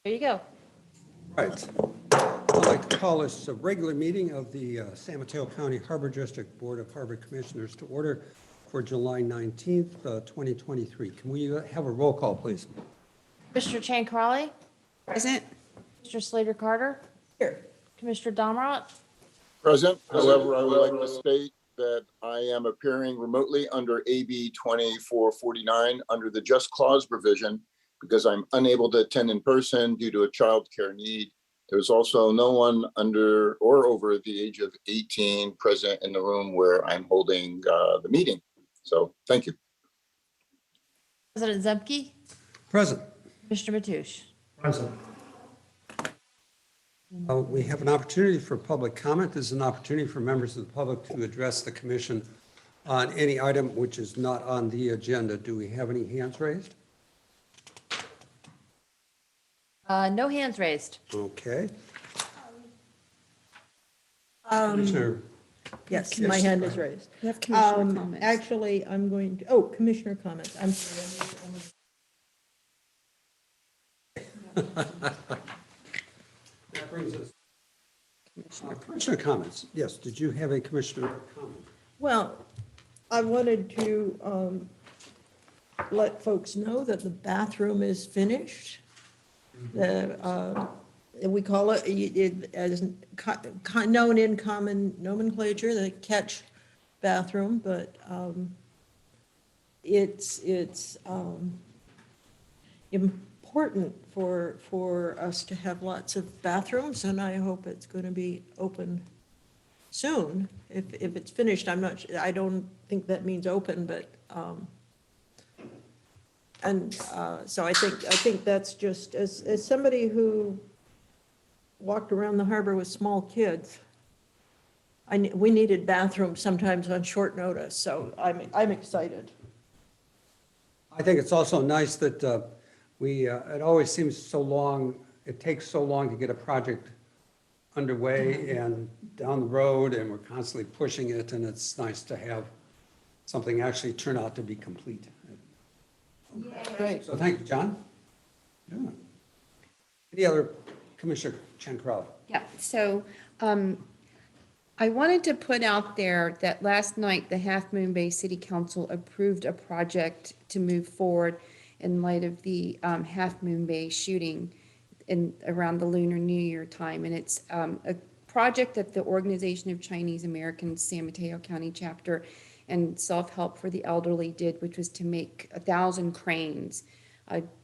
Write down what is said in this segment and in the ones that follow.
There you go. Right. I'd like to call this a regular meeting of the San Mateo County Harbor District Board of Harbor Commissioners to order for July 19th, 2023. Can we have a roll call, please? Commissioner Chan Crowley, Present. Mr. Slater Carter, Here. Commissioner Domrot, Present. However, I would like to state that I am appearing remotely under AB 2449 under the Just Clause provision because I'm unable to attend in person due to a child care need. There's also no one under or over the age of 18 present in the room where I'm holding the meeting. So thank you. President Zemke, Present. Commissioner Mateusz. Present. We have an opportunity for public comment. This is an opportunity for members of the public to address the commission on any item which is not on the agenda. Do we have any hands raised? No hands raised. Okay. Yes, Yes. my hand is raised. We have commissioner comments. Actually, I'm going to, oh, commissioner comments. I'm sorry. That brings us. Commissioner comments. Yes, did you have a commissioner comment? Well, I wanted to let folks know that the bathroom is finished. We call it as known in common nomenclature, the catch bathroom, but it's important for us to have lots of bathrooms, and I hope it's going to be open soon. If it's finished, I don't think that means open, but so I think that's just, as somebody who walked around the harbor with small kids, we needed bathrooms sometimes on short notice, so I'm excited. I think it's also nice that it always seems so long, it takes so long to get a project underway and down the road, and we're constantly pushing it, and it's nice to have something actually turn out to be complete. Great. So thank you, John. Yeah. Any other, Commissioner Chancrowell? Yeah, so I wanted to put out there that last night, the Half Moon Bay City Council approved a project to move forward in light of the Half Moon Bay shooting around the Lunar New Year time. And it's a project that the Organization of Chinese Americans, San Mateo County chapter, and Self-Help for the Elderly did, which was to make 1,000 cranes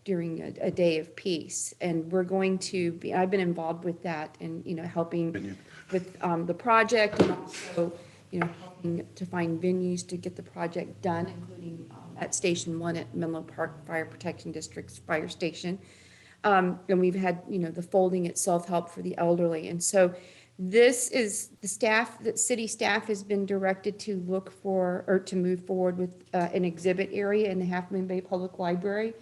during a day of peace. And we're going to be, I've been involved with that and, helping with the project, and also, helping to find venues to get the project done, including at Station 1 at Menlo Park Fire Protection District's fire station. And we've had, the folding at Self-Help for the Elderly. And so this is the staff, that city staff has been directed to look for, or to move forward with an exhibit area in the Half Moon Bay Public Library.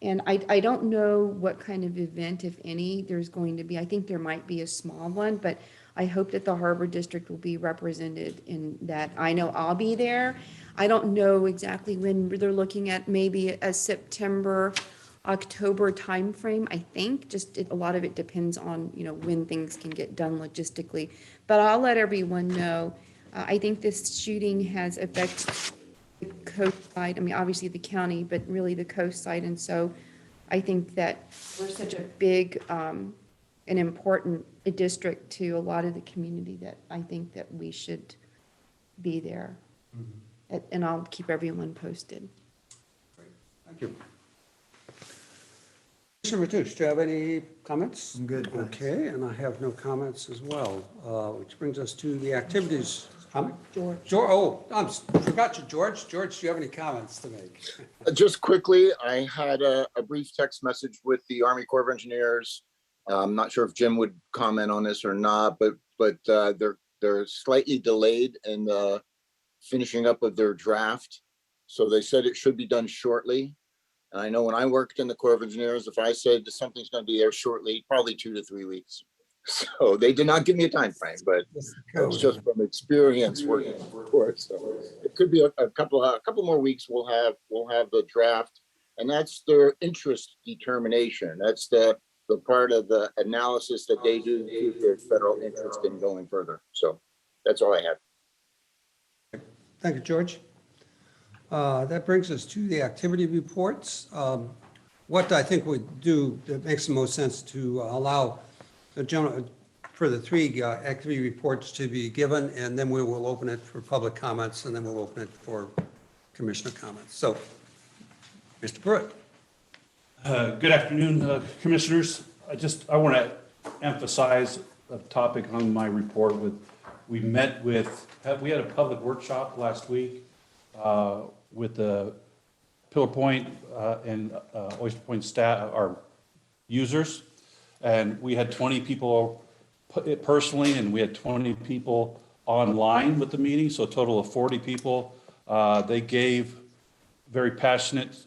And I don't know what kind of event, if any, there's going to be. I think there might be a small one, but I hope that the Harbor District will be represented in that. I know I'll be there. I don't know exactly when they're looking at, maybe a September, October timeframe, I think. Just a lot of it depends on, when things can get done logistically. But I'll let everyone know. I think this shooting has affected the coast side. I mean, obviously the county, but really the coast side. And so I think that we're such a big and important district to a lot of the community that I think that we should be there. Mm-hmm. And I'll keep everyone posted. Great. Thank you. Commissioner Mateusz, do you have any comments? I'm good. Okay, and I have no comments as well, which brings us to the activities. George. Forgot you, George. George, do you have any comments to make? Just quickly, I had a brief text message with the Army Corps of Engineers. I'm not sure if Jim would comment on this or not, but they're slightly delayed in the finishing up of their draft. So they said it should be done shortly. And I know when I worked in the Corps of Engineers, if I said something's going to be there shortly, probably 2 to 3 weeks. So they did not give me a time frame, but it's just from experience working for the Corps. So it could be a couple more weeks. We'll have the draft, and that's their interest determination. That's the the part of the analysis that they do, see if there's federal interest in going further. So that's all I have. Thank you, George. That brings us to the activity reports. What I think we do that makes the most sense to allow the general, for the three activity reports to be given, and then we will open it for public comments, and then we'll open it for commissioner comments. So, Mr. Pruitt. Good afternoon, Commissioners. I want to emphasize a topic on my report we had a public workshop last week with the Pillar Point and Oyster Point staff, our users, and we had 20 people personally, and we had 20 people online with the meeting, so a total of 40 people. They gave very passionate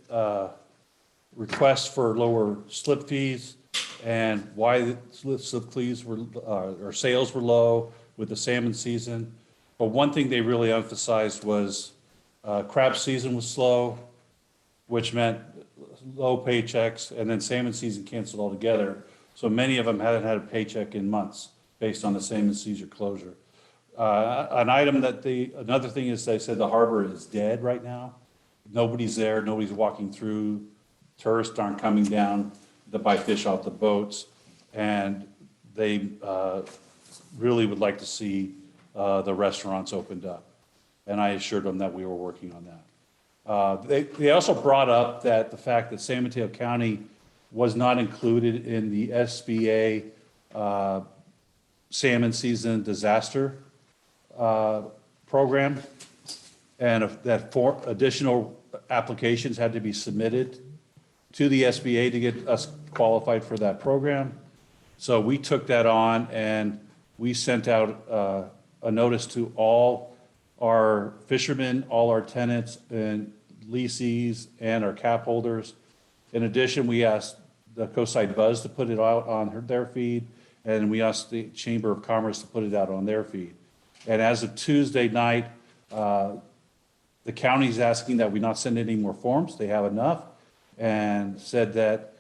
requests for lower slip fees and why the slip fees were, or sales were low with the salmon season. But one thing they really emphasized was crab season was slow, which meant low paychecks, and then salmon season canceled altogether. So many of them hadn't had a paycheck in months based on the salmon season closure. Another thing is they said the harbor is dead right now. Nobody's there, nobody's walking through. Tourists aren't coming down to buy fish off the boats, and they really would like to see the restaurants opened up. And I assured them that we were working on that. They also brought up that the fact that San Mateo County was not included in the SBA salmon season disaster program, and that 4 additional applications had to be submitted to the SBA to get us qualified for that program. So we took that on and we sent out a notice to all our fishermen, all our tenants and leasees and our cap holders. In addition, we asked the Coastside Buzz to put it out on their feed, and we asked the Chamber of Commerce to put it out on their feed. And as of Tuesday night, the county's asking that we not send any more forms. They have enough, and said that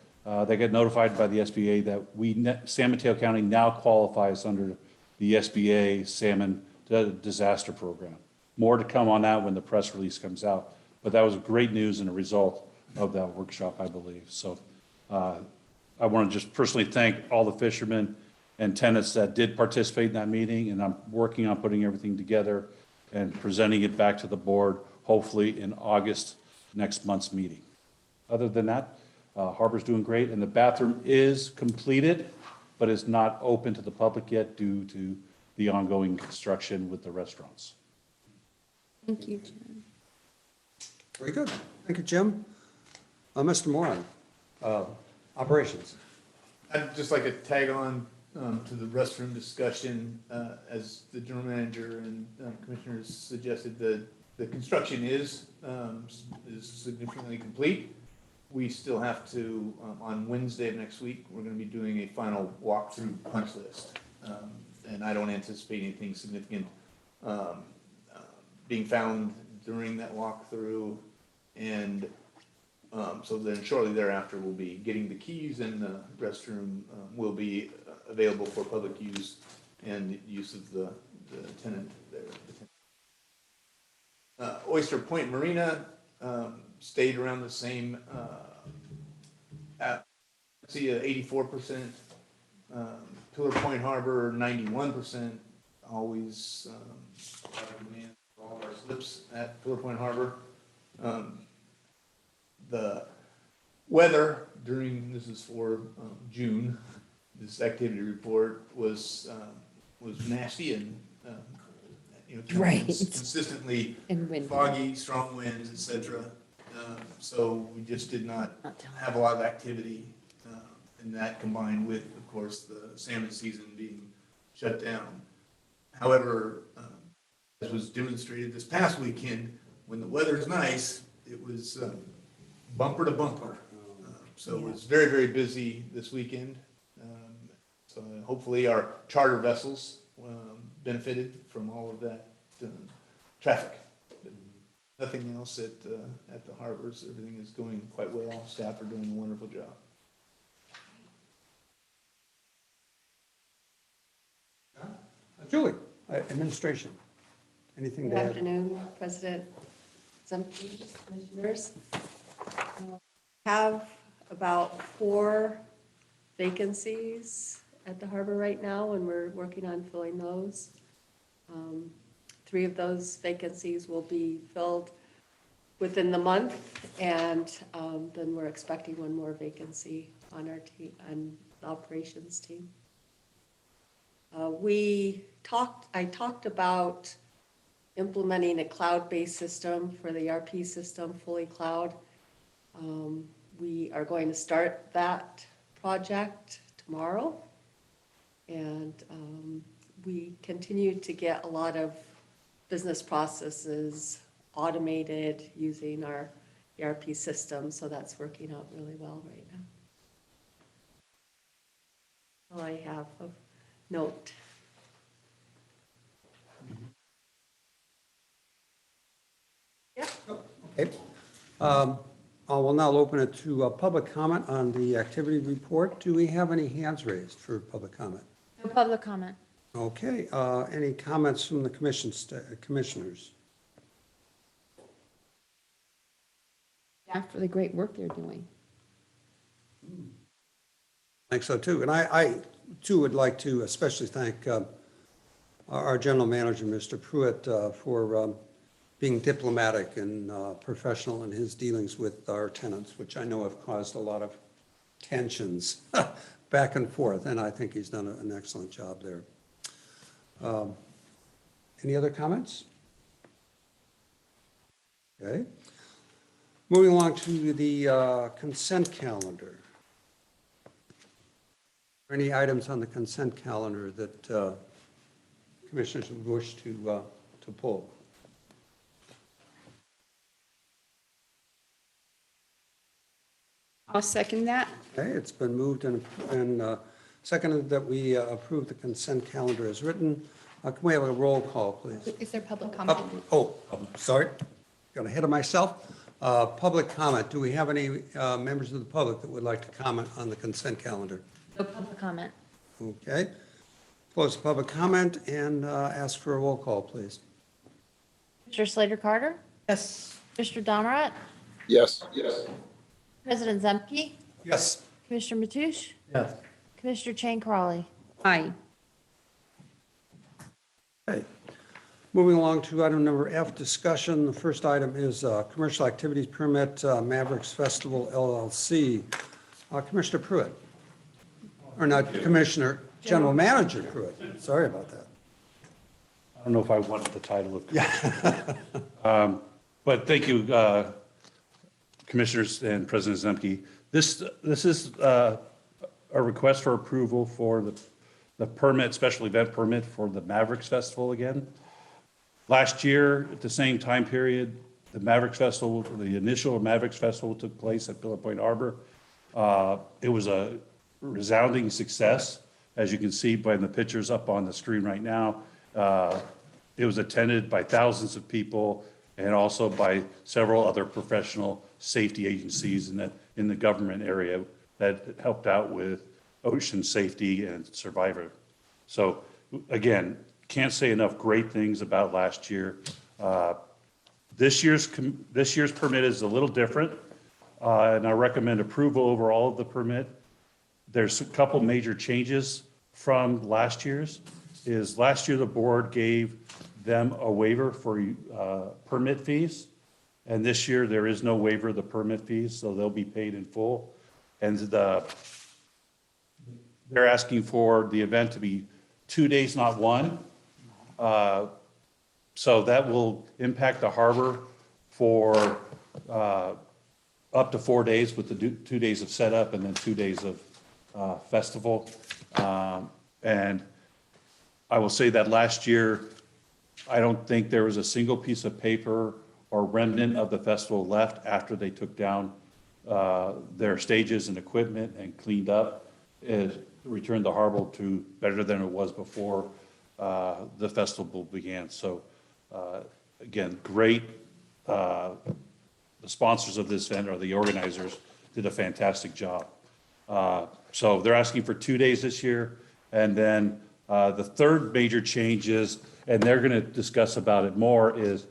they get notified by the SBA that San Mateo County now qualifies under the SBA Salmon Disaster Program. More to come on that when the press release comes out. But that was great news and a result of that workshop, I believe. So I want to just personally thank all the fishermen and tenants that did participate in that meeting, and I'm working on putting everything together and presenting it back to the board, hopefully in August, next month's meeting. Other than that, Harbor's doing great, and the bathroom is completed, but is not open to the public yet due to the ongoing construction with the restaurants. Thank you, Jim. Very good. Thank you, Jim. Mr. Moran, operations. I'd just like to tag on to the restroom discussion. As the general manager and commissioners suggested, the construction is significantly complete. We still have to, on Wednesday of next week, we're going to be doing a final walkthrough punch list. And I don't anticipate anything significant being found during that walkthrough. And so then shortly thereafter, we'll be getting the keys, and the restroom will be available for public use and use of the tenant there. Oyster Point Marina stayed around the same, see 84%, Pillar Point Harbor 91%, always a lot of demand for all of our slips at Pillar Point Harbor. The weather during, this is for June, this activity report was nasty and Right. consistently And windy. foggy, strong winds, etc. So we just did not have a lot of activity, and that combined with, of course, the salmon season being shut down. However, as was demonstrated this past weekend, when the weather's nice, it was bumper to bumper. So it was very, very busy this weekend. So hopefully our charter vessels benefited from all of that traffic. But nothing else at the harbors. Everything is going quite well. Staff are doing a wonderful job. Julie, administration. Anything Good to add? afternoon, President Zemke, Commissioners. Have about 4 vacancies at the harbor right now, and we're working on filling those. 3 of those vacancies will be filled within the month, and then we're expecting 1 more vacancy on our team, on the operations team. I talked about implementing a cloud-based system for the ERP system, fully cloud. We are going to start that project tomorrow. And we continue to get a lot of business processes automated using our ERP system, so that's working out really well right now. All I have of note. Yeah. Okay. I will now open it to public comment on the activity report. Do we have any hands raised for public comment? No public comment. Okay, any comments from the commissioners? Yeah, for the great work they're doing. I think so too. And I too would like to especially thank our general manager, Mr. Pruitt, for being diplomatic and professional in his dealings with our tenants, which I know have caused a lot of tensions back and forth. And I think he's done an excellent job there. Any other comments? Okay. Moving along to the consent calendar. Are any items on the consent calendar that commissioners would wish to pull? I'll second that. Okay, it's been moved and seconded that we approve the consent calendar as written. Can we have a roll call, please? Is there public comment? Sorry, got ahead of myself. Public comment. Do we have any members of the public that would like to comment on the consent calendar? No public comment. Okay. Close the public comment and ask for a roll call, please. Commissioner Slater Carter? Yes. Commissioner Donrat? Yes. Yes. President Zemke? Yes. Commissioner Matoush? Yes. Commissioner Chang Crawley? Aye. Okay. Moving along to item number F, discussion. The first item is commercial activities permit, Mavericks Festival LLC. Commissioner Pruitt, or not Commissioner, General Manager Pruitt. Sorry about that. I don't know if I wanted the title of. But thank you, Commissioners and President Zemke. This is a request for approval for the permit, special event permit for the Mavericks Festival again. Last year, at the same time period, the Mavericks Festival, the initial Mavericks Festival took place at Pillar Point Harbor. It was a resounding success, as you can see by the pictures up on the screen right now. It was attended by thousands of people and also by several other professional safety agencies in the government area that helped out with ocean safety and survivor. So again, can't say enough great things about last year. This year's permit is a little different, and I recommend approval overall of the permit. There's a couple major changes from last year's. Last year the board gave them a waiver for permit fees, and this year there is no waiver of the permit fees, so they'll be paid in full. And they're asking for the event to be 2 days, not 1. So that will impact the harbor for up to 4 days with the 2 days of setup and then 2 days of festival. And I will say that last year, I don't think there was a single piece of paper or remnant of the festival left after they took down their stages and equipment and cleaned up. It returned the harbor to better than it was before the festival began. So again, great. The sponsors of this event, or the organizers, did a fantastic job. So they're asking for 2 days this year, and then The third major change is, and they're going to discuss about it more, is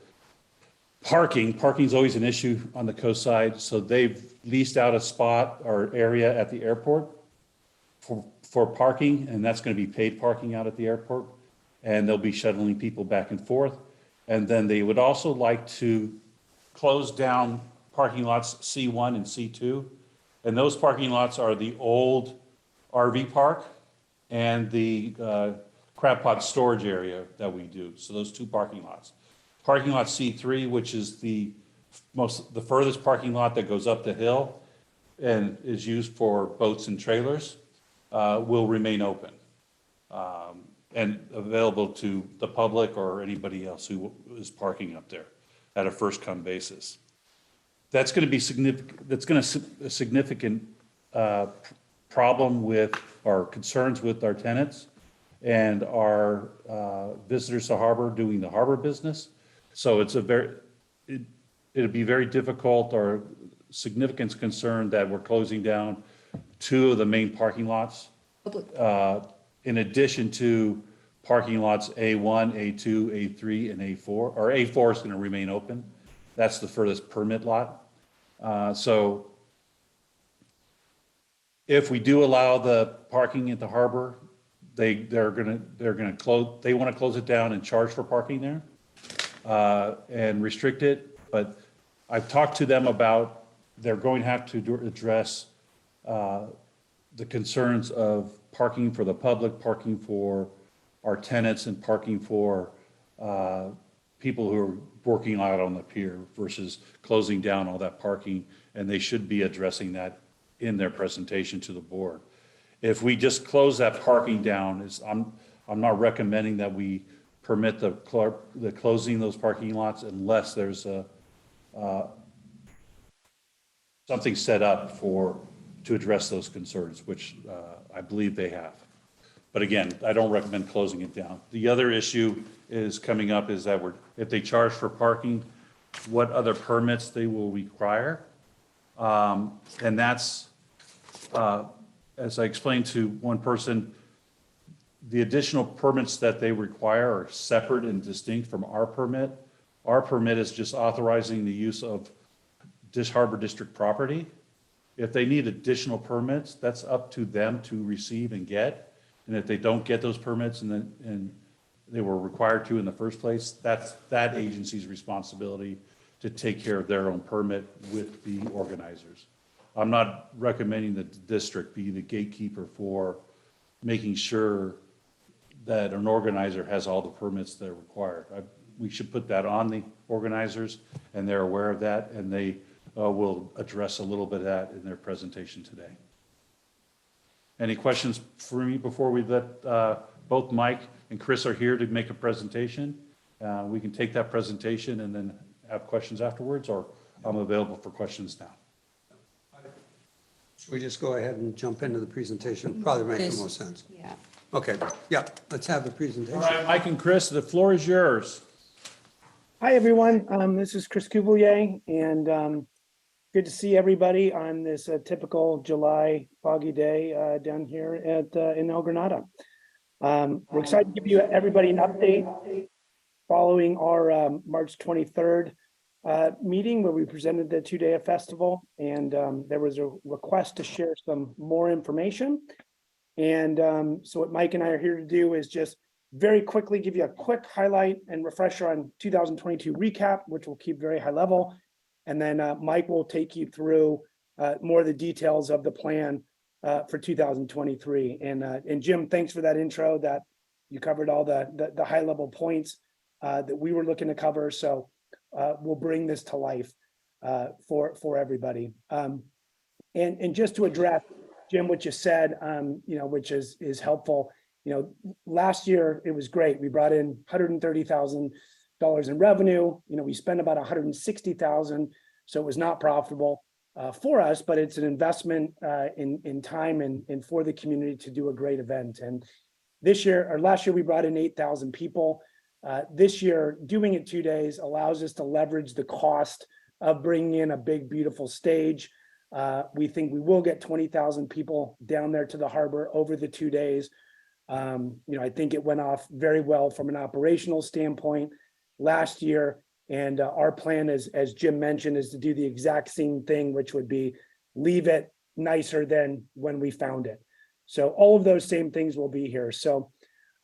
parking. Parking's always an issue on the coast side, so they've leased out a spot or area at the airport for parking, and that's going to be paid parking out at the airport, and they'll be shuttling people back and forth. And then they would also like to close down parking lots C1 and C2, and those parking lots are the old RV park and the crab pot storage area that we do. So those two parking lots. Parking lot C3, which is the furthest parking lot that goes up the hill and is used for boats and trailers, will remain open and available to the public or anybody else who is parking up there at a first-come basis. That's going to be significant. That's going to a significant problem with or concerns with our tenants and our visitors to harbor doing the harbor business. So it's it'd be very difficult or significant concern that we're closing down two of the main parking lots. In addition to parking lots A1, A2, A3, and A4, or A4 is going to remain open. That's the furthest permit lot. So if we do allow the parking at the harbor, they're going to close. They want to close it down and charge for parking there and restrict it. But I've talked to them about they're going to have to address the concerns of parking for the public, parking for our tenants, and parking for people who are working out on the pier versus closing down all that parking. And they should be addressing that in their presentation to the board. If we just close that parking down, I'm not recommending that we permit the closing those parking lots unless there's something set up to address those concerns, which I believe they have. But again, I don't recommend closing it down. The other issue is coming up is that if they charge for parking, what other permits they will require. And that's, as I explained to one person, the additional permits that they require are separate and distinct from our permit. Our permit is just authorizing the use of Harbor District property. If they need additional permits, that's up to them to receive and get. And if they don't get those permits and they were required to in the first place, that's that agency's responsibility to take care of their own permit with the organizers. I'm not recommending that the district be the gatekeeper for making sure that an organizer has all the permits that are required. We should put that on the organizers, and they're aware of that, and they will address a little bit of that in their presentation today. Any questions for me before we let both Mike and Chris are here to make a presentation? We can take that presentation and then have questions afterwards, or I'm available for questions now. Should we just go ahead and jump into the presentation? Probably makes the most sense. Yeah. Okay, yeah, let's have the presentation. All right, Mike and Chris, the floor is yours. Hi, everyone. This is Chris Couvelier, and good to see everybody on this typical July foggy day down here in El Granada. We're excited to give everybody an update following our March 23rd meeting where we presented the two-day festival, and there was a request to share some more information. And so what Mike and I are here to do is just very quickly give you a quick highlight and refresher on 2022 recap, which we'll keep very high level. And then Mike will take you through more of the details of the plan for 2023. And Jim, thanks for that intro, that you covered all the high level points that we were looking to cover. So we'll bring this to life for everybody. And just to address, Jim, what you said, which is helpful. Last year it was great. We brought in $130,000 in revenue. We spent about $160,000, so it was not profitable for us, but it's an investment in time and for the community to do a great event. And last year we brought in 8,000 people. This year, doing it 2 days allows us to leverage the cost of bringing in a big, beautiful stage. We think we will get 20,000 people down there to the harbor over the 2 days. I think it went off very well from an operational standpoint last year. And our plan is, as Jim mentioned, is to do the exact same thing, which would be leave it nicer than when we found it. So all of those same things will be here. So,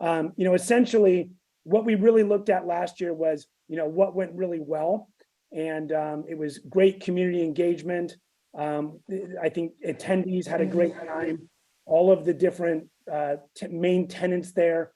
essentially what we really looked at last year was, what went really well. And it was great community engagement. I think attendees had a great time. All of the different main tenants there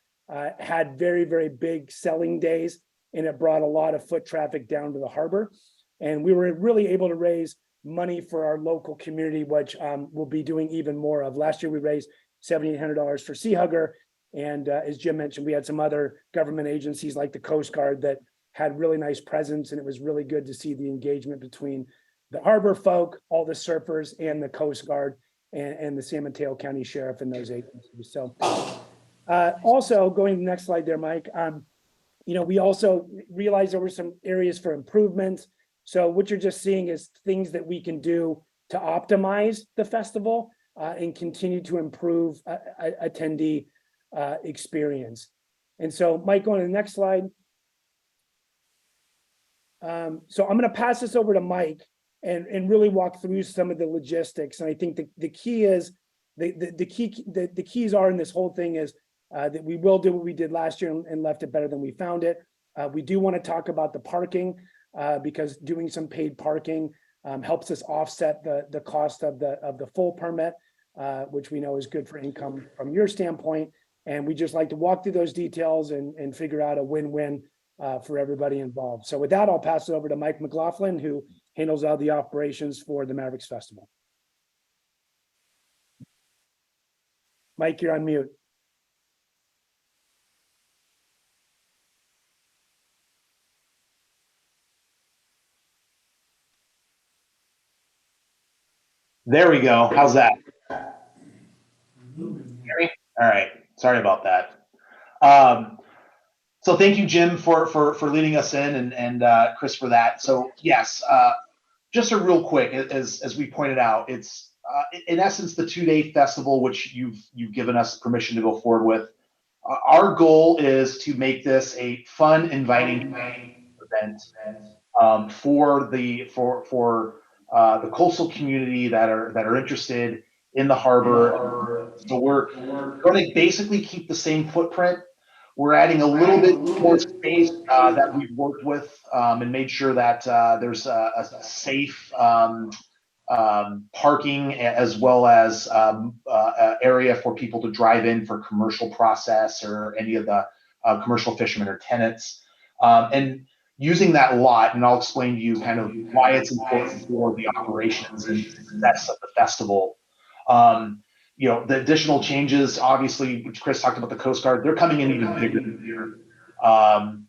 had very, very big selling days, and it brought a lot of foot traffic down to the harbor. And we were really able to raise money for our local community, which we'll be doing even more of. Last year, we raised $7,800 for Sea Hugger. And as Jim mentioned, we had some other government agencies like the Coast Guard that had really nice presence. And it was really good to see the engagement between the harbor folk, all the surfers, and the Coast Guard and the San Mateo County Sheriff and those agencies. So also going to the next slide there, Mike, we also realized there were some areas for improvement. So what you're just seeing is things that we can do to optimize the festival and continue to improve attendee experience. And so Mike, going to the next slide. So I'm going to pass this over to Mike and really walk through some of the logistics. And I think the key is the keys are in this whole thing is that we will do what we did last year and left it better than we found it. We do want to talk about the parking because doing some paid parking helps us offset the cost of the full permit, which we know is good for income from your standpoint. And we just like to walk through those details and figure out a win-win for everybody involved. So with that, I'll pass it over to Mike McLaughlin, who handles all the operations for the Mavericks Festival. Mike, you're on mute. There we go. How's that? Hear me? All right. Sorry about that. So thank you, Jim, for leading us in and Chris for that. So yes, just a real quick, as we pointed out, it's in essence the 2-day festival, which you've given us permission to go forward with. Our goal is to make this a fun, inviting event for the coastal community that are interested in the harbor. So we're going to basically keep the same footprint. We're adding a little bit more space that we've worked with and made sure that there's a safe parking as well as area for people to drive in for commercial process or any of the commercial fishermen or tenants. And using that lot, and I'll explain to you kind of why it's important for the operations and success of the festival. The additional changes, obviously, which Chris talked about, the Coast Guard, they're coming in even bigger this year.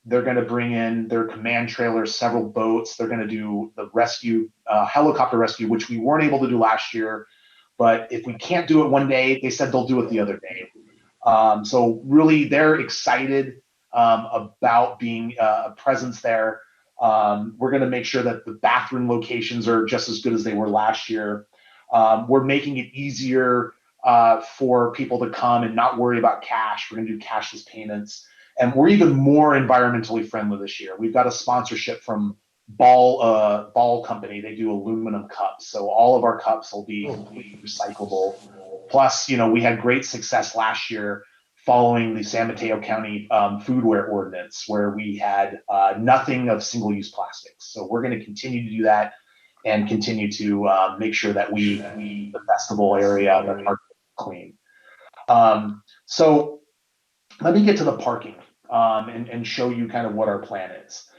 They're going to bring in their command trailers, several boats. They're going to do the rescue, helicopter rescue, which we weren't able to do last year. But if we can't do it one day, they said they'll do it the other day. So really, they're excited about being a presence there. We're going to make sure that the bathroom locations are just as good as they were last year. We're making it easier for people to come and not worry about cash. We're going to do cashless payments. And we're even more environmentally friendly this year. We've got a sponsorship from Ball Company. They do aluminum cups. So all of our cups will be recyclable. Plus, we had great success last year following the San Mateo County foodware ordinance, where we had nothing of single-use plastics. So we're going to continue to do that and continue to make sure that the festival area, the park, clean. So let me get to the parking and show you kind of what our plan is.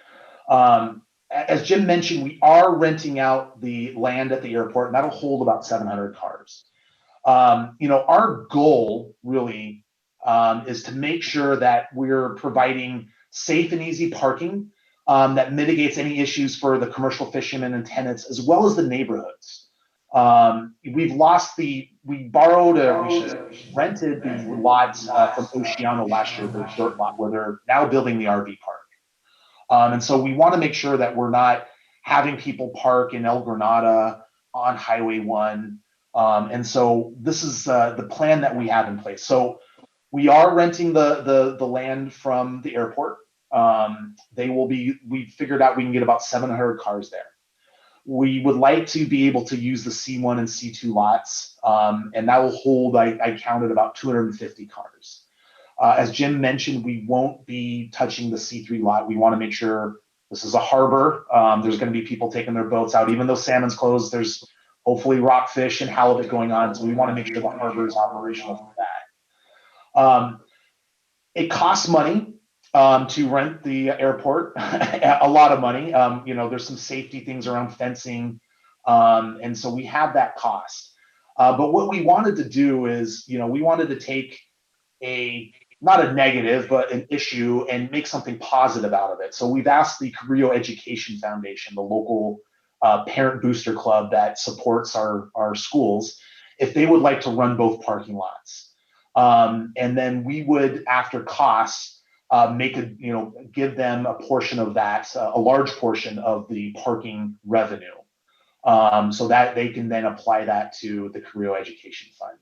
As Jim mentioned, we are renting out the land at the airport, and that'll hold about 700 cars. Our goal really is to make sure that we're providing safe and easy parking that mitigates any issues for the commercial fishermen and tenants, as well as the neighborhoods. We rented the lots from Oceano last year, the dirt lot, where they're now building the RV park. And so we want to make sure that we're not having people park in El Granada on Highway 1. And so this is the plan that we have in place. So We are renting the land from the airport. We figured out we can get about 700 cars there. We would like to be able to use the C1 and C2 lots, and that will hold, I counted about 250 cars. As Jim mentioned, we won't be touching the C3 lot. We want to make sure this is a harbor. There's going to be people taking their boats out, even though salmon's closed. There's hopefully rockfish and halibut going on, so we want to make sure the harbor is operational for that. It costs money to rent the airport, a lot of money. There's some safety things around fencing, and so we have that cost. But what we wanted to do is, we wanted to take not a negative, but an issue and make something positive out of it. So we've asked the Carrillo Education Foundation, the local parent booster club that supports our schools, if they would like to run both parking lots. And then we would, after costs, give them a portion of that, a large portion of the parking revenue, so that they can then apply that to the Carrillo Education Fund.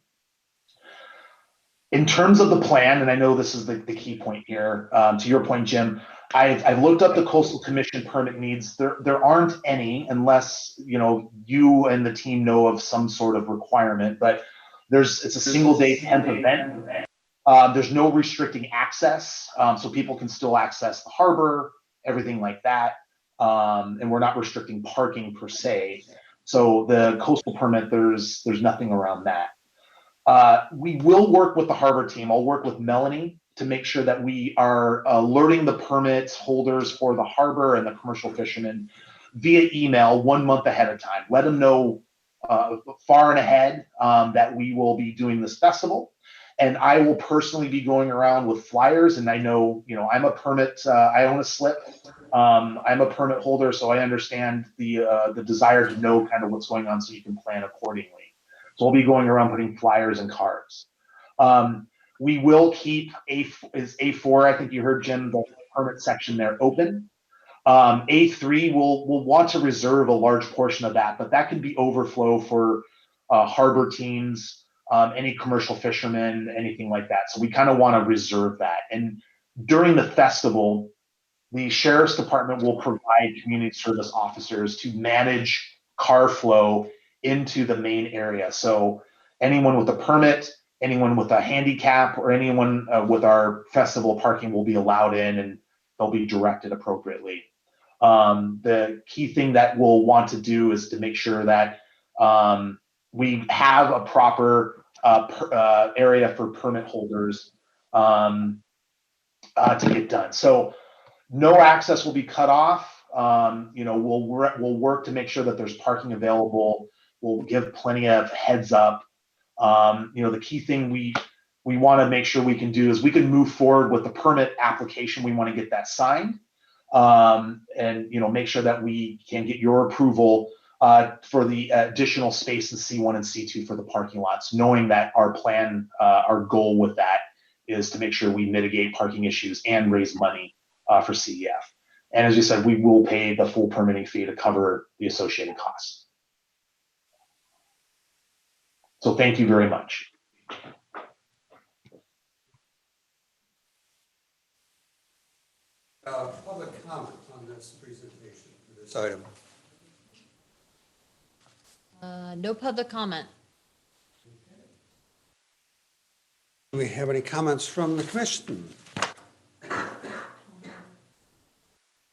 In terms of the plan, and I know this is the key point here, to your point, Jim, I've looked up the Coastal Commission permit needs. There aren't any unless you and the team know of some sort of requirement, but it's a single day 10th event. There's no restricting access, so people can still access the harbor, everything like that, and we're not restricting parking per se. So the coastal permit, there's nothing around that. We will work with the harbor team. I'll work with Melanie to make sure that we are alerting the permit holders for the harbor and the commercial fishermen via email 1 month ahead of time. Let them know far and ahead that we will be doing this festival. And I will personally be going around with flyers. And I know, I'm a permit, I own a slip. I'm a permit holder, so I understand the desire to know kind of what's going on so you can plan accordingly. So I'll be going around putting flyers and cards. We will keep A4, I think you heard Jim, the permit section there open. A3 we'll want to reserve a large portion of that, but that can be overflow for harbor teams, any commercial fishermen, anything like that. So we kind of want to reserve that. And during the festival, the sheriff's department will provide community service officers to manage car flow into the main area. So anyone with a permit, anyone with a handicap, or anyone with our festival parking will be allowed in, and they'll be directed appropriately. The key thing that we'll want to do is to make sure that we have a proper area for permit holders to get done. So no access will be cut off. We'll work to make sure that there's parking available. We'll give plenty of heads up. The key thing we want to make sure we can do is we can move forward with the permit application. We want to get that signed, and make sure that we can get your approval for the additional space in C1 and C2 for the parking lots, knowing that our plan, our goal with that is to make sure we mitigate parking issues and raise money for CEF. And as you said, we will pay the full permitting fee to cover the associated costs. So thank you very much. Public comment on this presentation for this item. No public comment. Do we have any comments from the commission?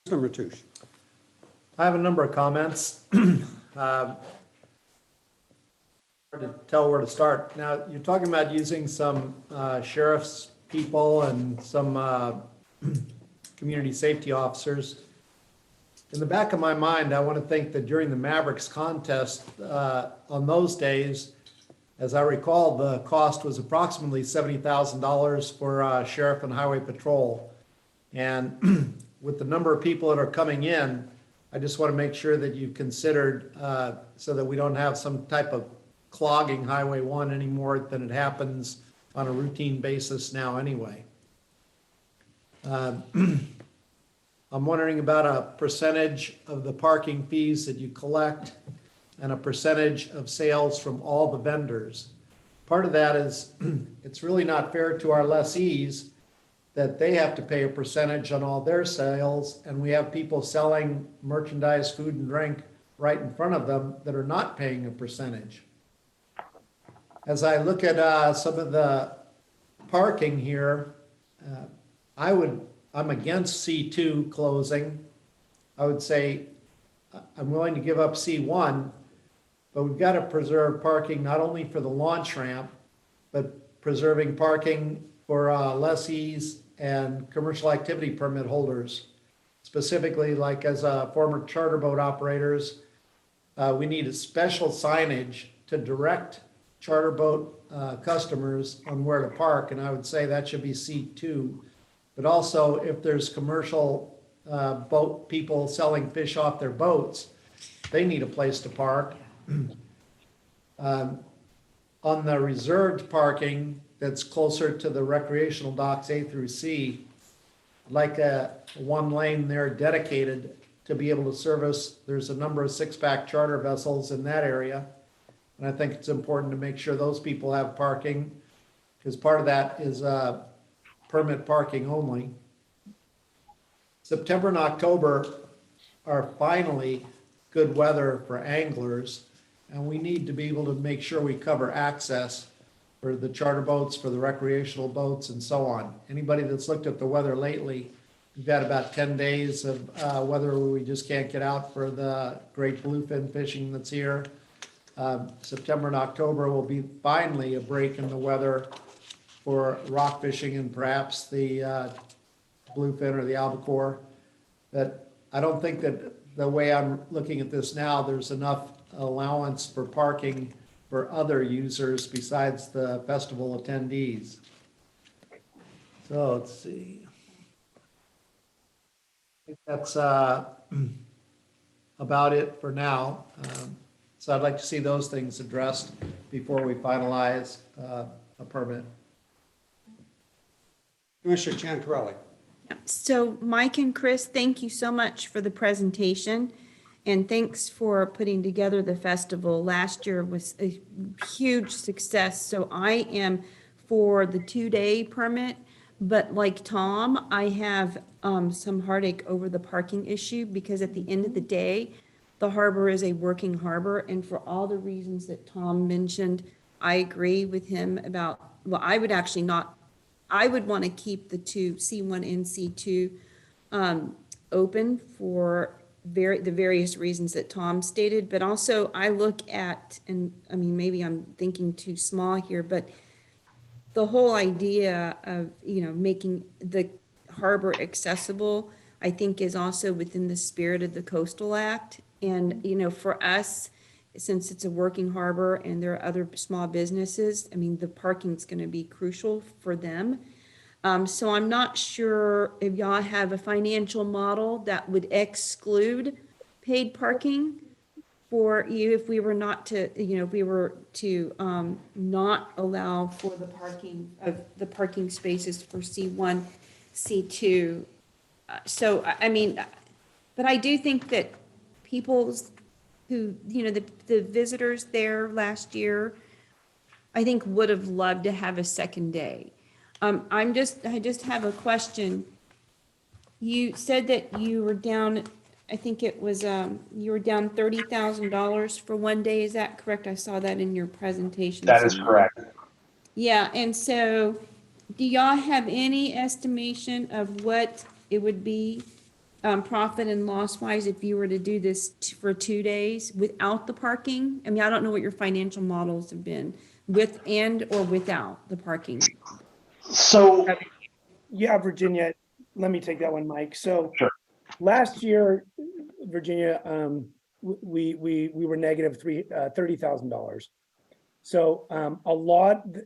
Mr. Mateusz. I have a number of comments. Hard to tell where to start. Now, you're talking about using some sheriff's people and some community safety officers. In the back of my mind, I want to think that during the Mavericks contest on those days, as I recall, the cost was approximately $70,000 for sheriff and highway patrol. And with the number of people that are coming in, I just want to make sure that you've considered so that we don't have some type of clogging Highway 1 any more than it happens on a routine basis now anyway. I'm wondering about a percentage of the parking fees that you collect and a percentage of sales from all the vendors. part of that is, it's really not fair to our lessees that they have to pay a percentage on all their sales, and we have people selling merchandise, food and drink right in front of them that are not paying a percentage. As I look at some of the parking here, I'm against C2 closing. I would say I'm willing to give up C1, but we've got to preserve parking not only for the launch ramp, but preserving parking for lessees and commercial activity permit holders. Specifically, like as former charter boat operators, we need a special signage to direct charter boat customers on where to park, and I would say that should be C2. But also, if there's commercial boat people selling fish off their boats, they need a place to park. On the reserved parking that's closer to the recreational docks A through C, I'd like a one lane there dedicated to be able to service. There's a number of six-pack charter vessels in that area. And I think it's important to make sure those people have parking, because part of that is permit parking only. September and October are finally good weather for anglers, and we need to be able to make sure we cover access for the charter boats, for the recreational boats, and so on. Anybody that's looked at the weather lately, we've had about 10 days of weather where we just can't get out for the great bluefin fishing that's here. September and October will be finally a break in the weather for rock fishing and perhaps the bluefin or the albacore. But I don't think that the way I'm looking at this now, there's enough allowance for parking for other users besides the festival attendees. So let's see. I think that's about it for now. So I'd like to see those things addressed before we finalize a permit. Commissioner Chancarelli. So Mike and Chris, thank you so much for the presentation. And thanks for putting together the festival. Last year was a huge success. So I am for the 2-day permit, but like Tom, I have some heartache over the parking issue, because at the end of the day, the harbor is a working harbor. And for all the reasons that Tom mentioned, I agree with him about, well, I would actually not, I would want to keep the two, C1 and C2 open for the various reasons that Tom stated. But also I look at, and I mean, maybe I'm thinking too small here, but the whole idea of, making the harbor accessible, I think is also within the spirit of the Coastal Act. And, for us, since it's a working harbor and there are other small businesses, I mean, the parking's going to be crucial for them. So I'm not sure if y'all have a financial model that would exclude paid parking for you if we were not to, if we were to not allow for the parking spaces for C1, C2. So, I mean, but I do think that people who, the visitors there last year, I think would have loved to have a second day. I just have a question. You said that you were down, I think it was, you were down $30,000 for one day. Is that correct? I saw that in your presentation. That is somewhere. correct. Yeah, and so do y'all have any estimation of what it would be, profit and loss wise, if you were to do this for 2 days without the parking? I mean, I don't know what your financial models have been with and or without the parking. So, Yeah, Virginia, let me take that one, Mike. So sure. last year, Virginia, we were negative $30,000. So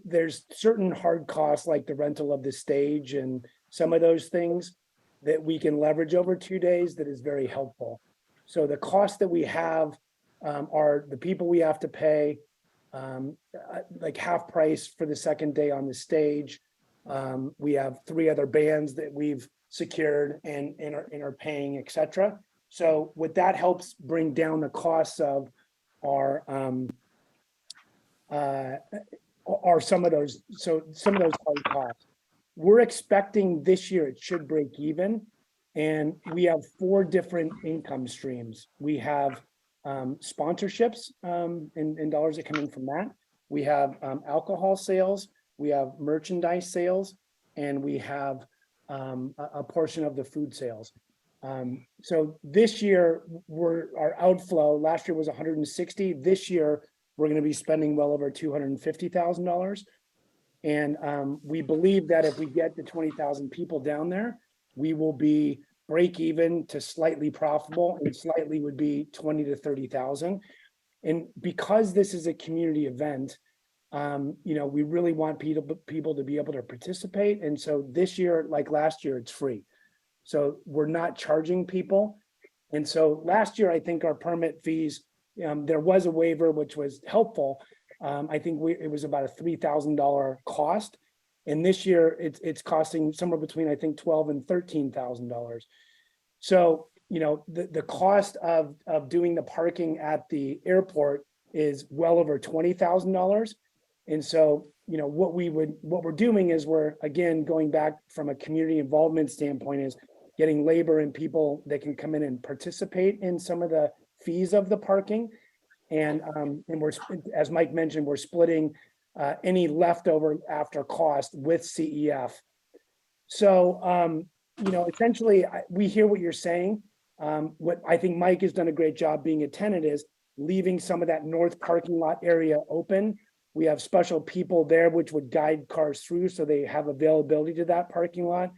there's certain hard costs like the rental of the stage and some of those things that we can leverage over 2 days that is very helpful. So the costs that we have are the people we have to pay, like half price for the second day on the stage. We have 3 other bands that we've secured and are paying, et cetera. So what that helps bring down the costs of our are some of those, so some of those hard costs. We're expecting this year it should break even. And we have 4 different income streams. We have sponsorships and dollars that come in from that. We have alcohol sales, we have merchandise sales, and we have a portion of the food sales. So this year, our outflow, last year was 160. This year, we're going to be spending well over $250,000. And we believe that if we get the 20,000 people down there, we will be break even to slightly profitable, and slightly would be 20 to 30,000. And because this is a community event, we really want people to be able to participate. And so this year, like last year, it's free. So we're not charging people. And so last year, I think our permit fees, there was a waiver, which was helpful. I think it was about a $3,000 cost. And this year it's costing somewhere between, I think, $12,000 and $13,000. So, the cost of doing the parking at the airport is well over $20,000. And so, what we're doing is we're, again, going back from a community involvement standpoint, is getting labor and people that can come in and participate in some of the fees of the parking. And we're, as Mike mentioned, we're splitting any leftover after cost with CEF. So, essentially, we hear what you're saying. What I think Mike has done a great job being a tenant is leaving some of that north parking lot area open. We have special people there which would guide cars through, so they have availability to that parking lot.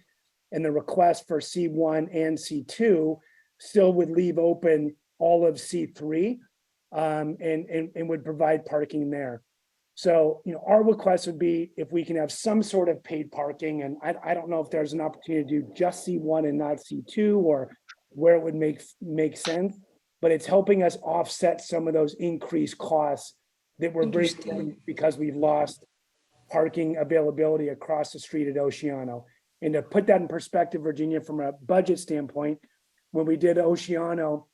And the request for C1 and C2 still would leave open all of C3 and would provide parking there. So, our request would be if we can have some sort of paid parking, and I don't know if there's an opportunity to do just C1 and not C2, or where it would make sense, but it's helping us offset some of those increased costs that we're bringing because we've lost parking availability across the street at Oceano. And to put that in perspective, Virginia, from a budget standpoint, when we did Oceano,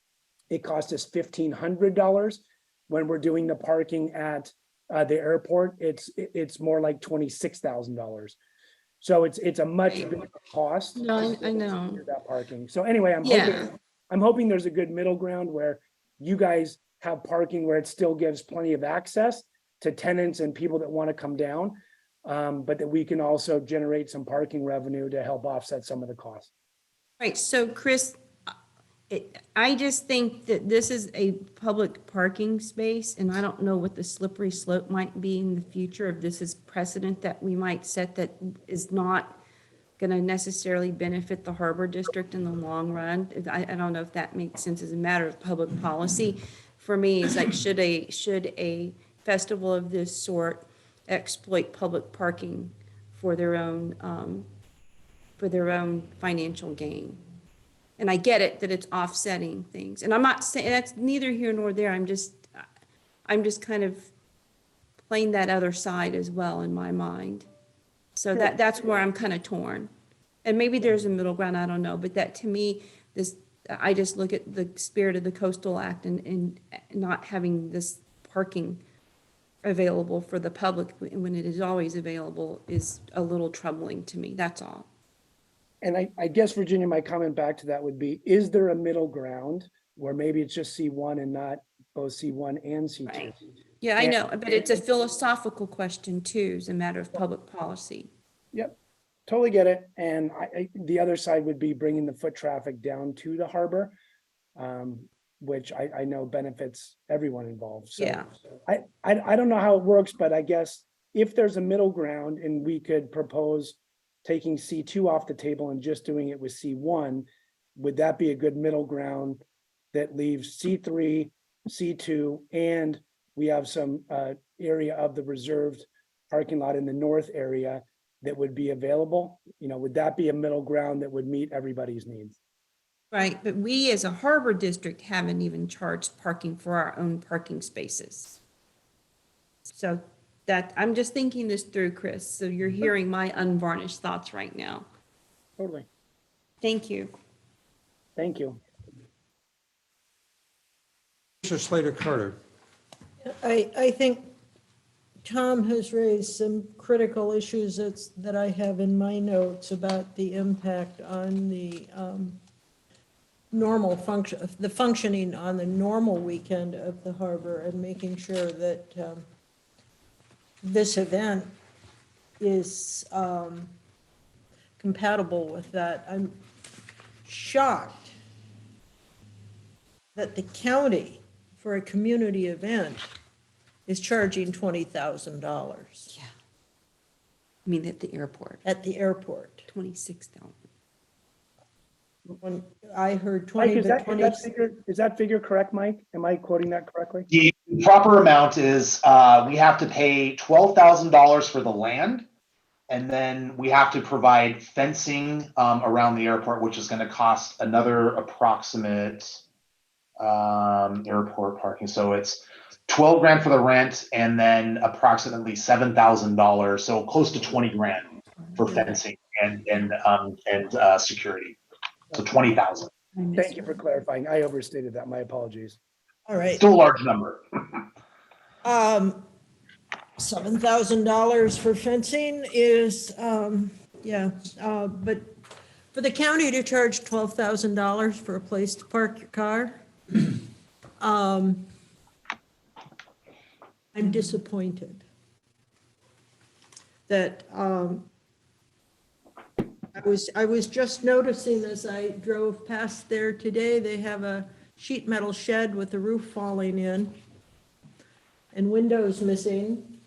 it cost us $1,500. When we're doing the parking at the airport, it's more like $26,000. So it's a much bigger cost. No, I know. That parking. So anyway, Yeah. I'm hoping there's a good middle ground where you guys have parking where it still gives plenty of access to tenants and people that want to come down, but that we can also generate some parking revenue to help offset some of the costs. Right, so Chris, I just think that this is a public parking space, and I don't know what the slippery slope might be in the future, if this is precedent that we might set that is not going to necessarily benefit the Harbor District in the long run. I don't know if that makes sense as a matter of public policy. For me, it's like, should a festival of this sort exploit public parking for their own financial gain? And I get it that it's offsetting things, and I'm not saying that's neither here nor there. I'm just kind of playing that other side as well in my mind. So that's where I'm kind of torn. And maybe there's a middle ground, I don't know, but that, to me, I just look at the spirit of the Coastal Act and not having this parking available for the public when it is always available is a little troubling to me. That's all. And I guess, Virginia, my comment back to that would be, is there a middle ground where maybe it's just C1 and not both C1 and C2? Right. Yeah, I know, but it's a philosophical question too, as a matter of public policy. Yep, totally get it. And the other side would be bringing the foot traffic down to the harbor, which I know benefits everyone involved. So Yeah. I don't know how it works, but I guess if there's a middle ground and we could propose taking C2 off the table and just doing it with C1, would that be a good middle ground that leaves C3, C2, and we have some area of the reserved parking lot in the north area that would be available? Would that be a middle ground that would meet everybody's needs? Right, but we as a harbor district haven't even charged parking for our own parking spaces. So that, I'm just thinking this through, Chris, so you're hearing my unvarnished thoughts right now. Totally. Thank you. Thank you. Mr. Slater Carter. I think Tom has raised some critical issues that I have in my notes about the impact on the normal function, the functioning on the normal weekend of the harbor, and making sure that this event is compatible with that. I'm shocked that the county, for a community event, is charging $20,000 Yeah. I mean, at the airport, at the airport. 26,000. When I heard Mike, 20 is to that, 20. is that figure correct, Mike? Am I quoting that correctly? The proper amount is, we have to pay $12,000 for the land. And then we have to provide fencing, around the airport, which is gonna cost another approximate, airport parking. So it's 12 grand for the rent and then approximately $7,000. So close to 20 grand for fencing and security. So 20,000, Thank you for clarifying. I overstated that. My apologies. All right. still a large number. $7,000 for fencing is, but for the county to charge $12,000 for a place to park your car, I'm disappointed that, I was just noticing as I drove past there today, they have a sheet metal shed with the roof falling in and windows missing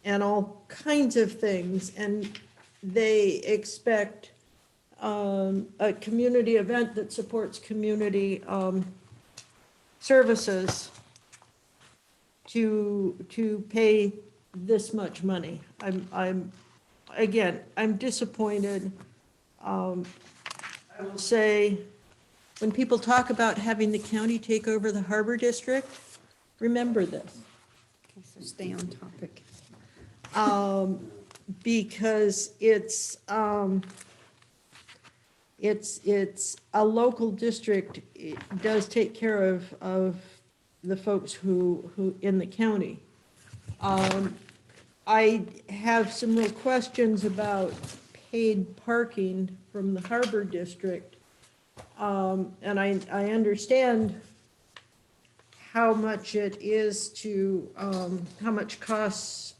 and all kinds of things. And they expect a community event that supports community services to pay this much money. I'm disappointed. I will say, when people talk about having the county take over the harbor district, remember this. Okay, so stay on topic. Because it's a local district. It does take care of the folks who in the county. I have some real questions about paid parking from the harbor district. And I understand how much it is to, how much costs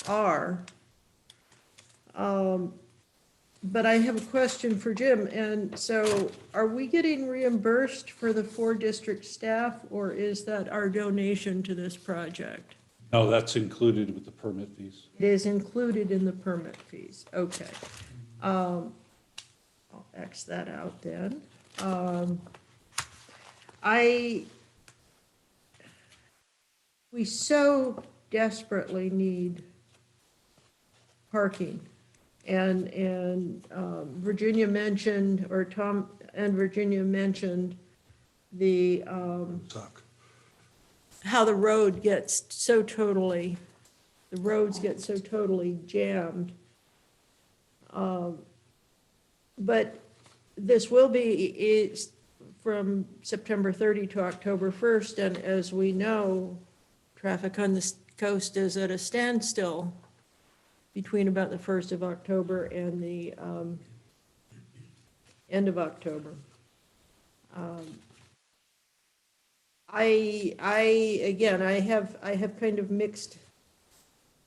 are. But I have a question for Jim. And so are we getting reimbursed for the 4 district staff, or is that our donation to this project? No, that's included with the permit fees. It is included in the permit fees, okay. I'll X that out then. We so desperately need parking. And Virginia mentioned, or Tom and Virginia mentioned the, how the roads get so totally jammed. But this will be from September 30 to October 1st, and as we know, traffic on the coast is at a standstill between about the 1st of October and the end of October. I have kind of mixed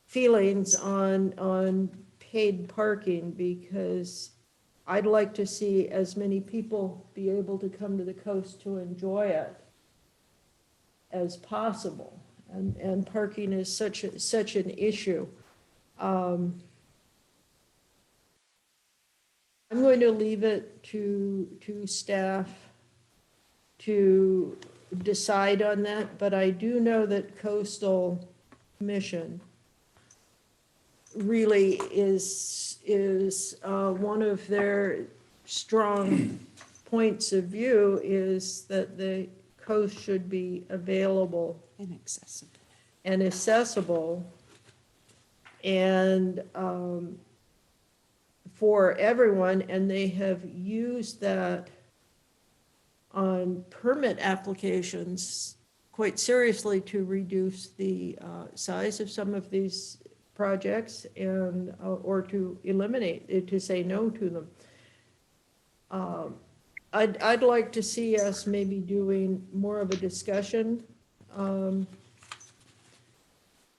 feelings on paid parking, because I'd like to see as many people be able to come to the coast to enjoy it as possible. And parking is such an issue. I'm going to leave it to staff to decide on that, but I do know that Coastal Commission really is one of their strong points of view is that the coast should be available Inaccessible. and accessible and for everyone, and they have used that on permit applications quite seriously to reduce the size of some of these projects and, or to eliminate, to say no to them. I'd like to see us maybe doing more of a discussion,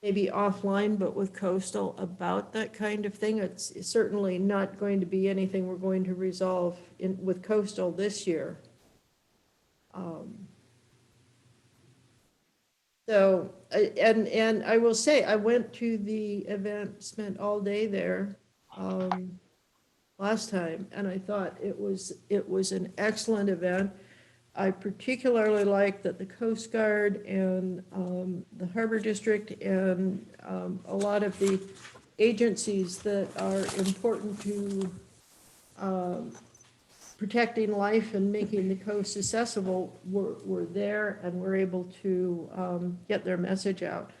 maybe offline, but with Coastal about that kind of thing. It's certainly not going to be anything we're going to resolve with Coastal this year. So, and I will say, I went to the event, spent all day there, last time, and I thought it was an excellent event. I particularly like that the Coast Guard and, the Harbor District and, a lot of the agencies that are important to, protecting life and making the coast accessible were there and were able to get their message out.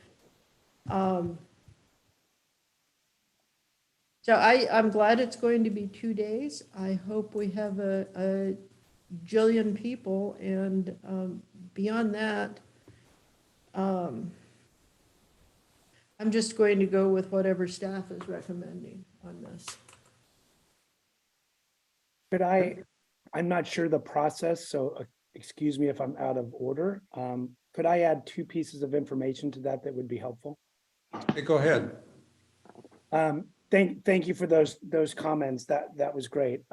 So I'm glad it's going to be 2 days. I hope we have a jillion people, and beyond that, I'm just going to go with whatever staff is recommending on this. I'm not sure the process, so excuse me if I'm out of order. Could I add 2 pieces of information to that would be helpful? Hey, go ahead. Thank you for those comments. That was great.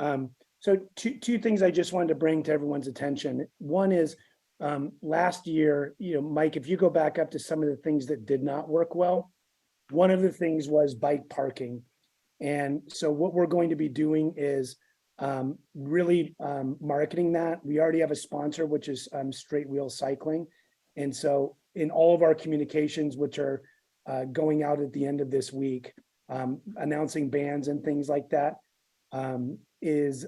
So two things I just wanted to bring to everyone's attention. One is, last year, Mike, if you go back up to some of the things that did not work well, one of the things was bike parking. And so what we're going to be doing is really marketing that. We already have a sponsor, which is Straight Wheel Cycling. And so in all of our communications, which are going out at the end of this week, announcing bans and things like that, is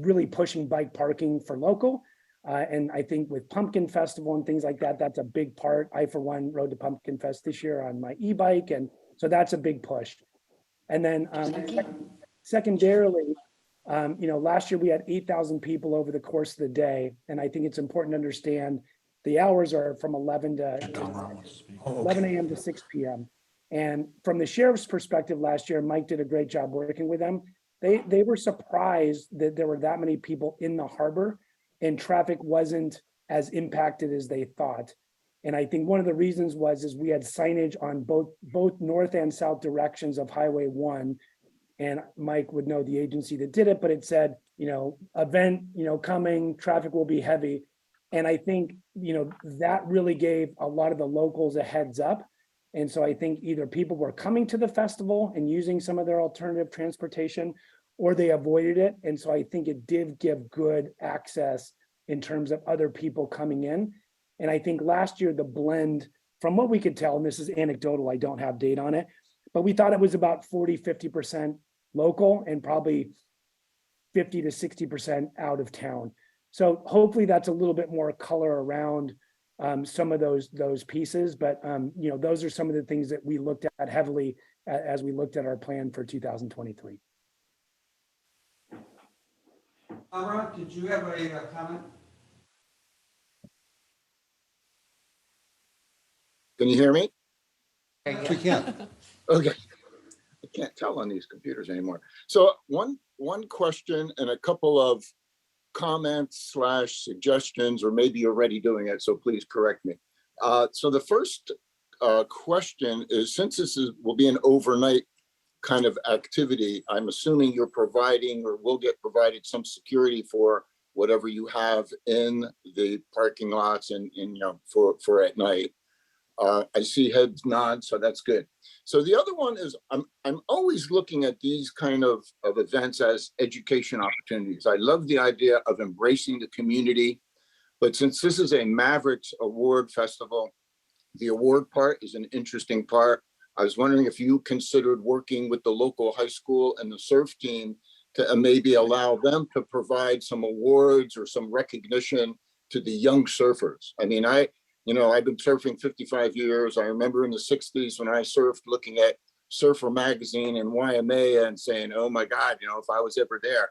really pushing bike parking for local. And I think with Pumpkin Festival and things like that, that's a big part. I, for one, rode to Pumpkin Fest this year on my e-bike. And so that's a big push. And then secondarily, last year we had 8,000 people over the course of the day. And I think it's important to understand the hours are from 11 a.m. to 6 p.m. And from the sheriff's perspective last year, Mike did a great job working with them. They were surprised that there were that many people in the harbor and traffic wasn't as impacted as they thought. And I think one of the reasons is we had signage on both north and south directions of Highway 1. And Mike would know the agency that did it, but it said, event, coming, traffic will be heavy. And I think, that really gave a lot of the locals a heads up. And so I think either people were coming to the festival and using some of their alternative transportation, or they avoided it. And so I think it did give good access in terms of other people coming in. And I think last year, the blend, from what we could tell, and this is anecdotal, I don't have data on it, but we thought it was about 40-50% local and probably 50 to 60% out of town. So hopefully that's a little bit more color around some of those pieces, but those are some of the things that we looked at heavily as we looked at our plan for 2023. Amra, did you have a comment? Can you hear me? Yes, we can. Okay. I can't tell on these computers anymore. So one question and a couple of comments / suggestions, or maybe you're already doing it, so please correct me. So the first question is, since this will be an overnight kind of activity, I'm assuming you're providing or will get provided some security for whatever you have in the parking lots and for at night. I see heads nod, so that's good. So the other one is, I'm always looking at these kind of events as education opportunities. I love the idea of embracing the community, but since this is a Mavericks Award Festival, the award part is an interesting part. I was wondering if you considered working with the local high school and the surf team to maybe allow them to provide some awards or some recognition to the young surfers. I mean, I've been surfing 55 years. I remember in the 60s when I surfed, looking at Surfer Magazine and YMA and saying, oh my God, if I was ever there,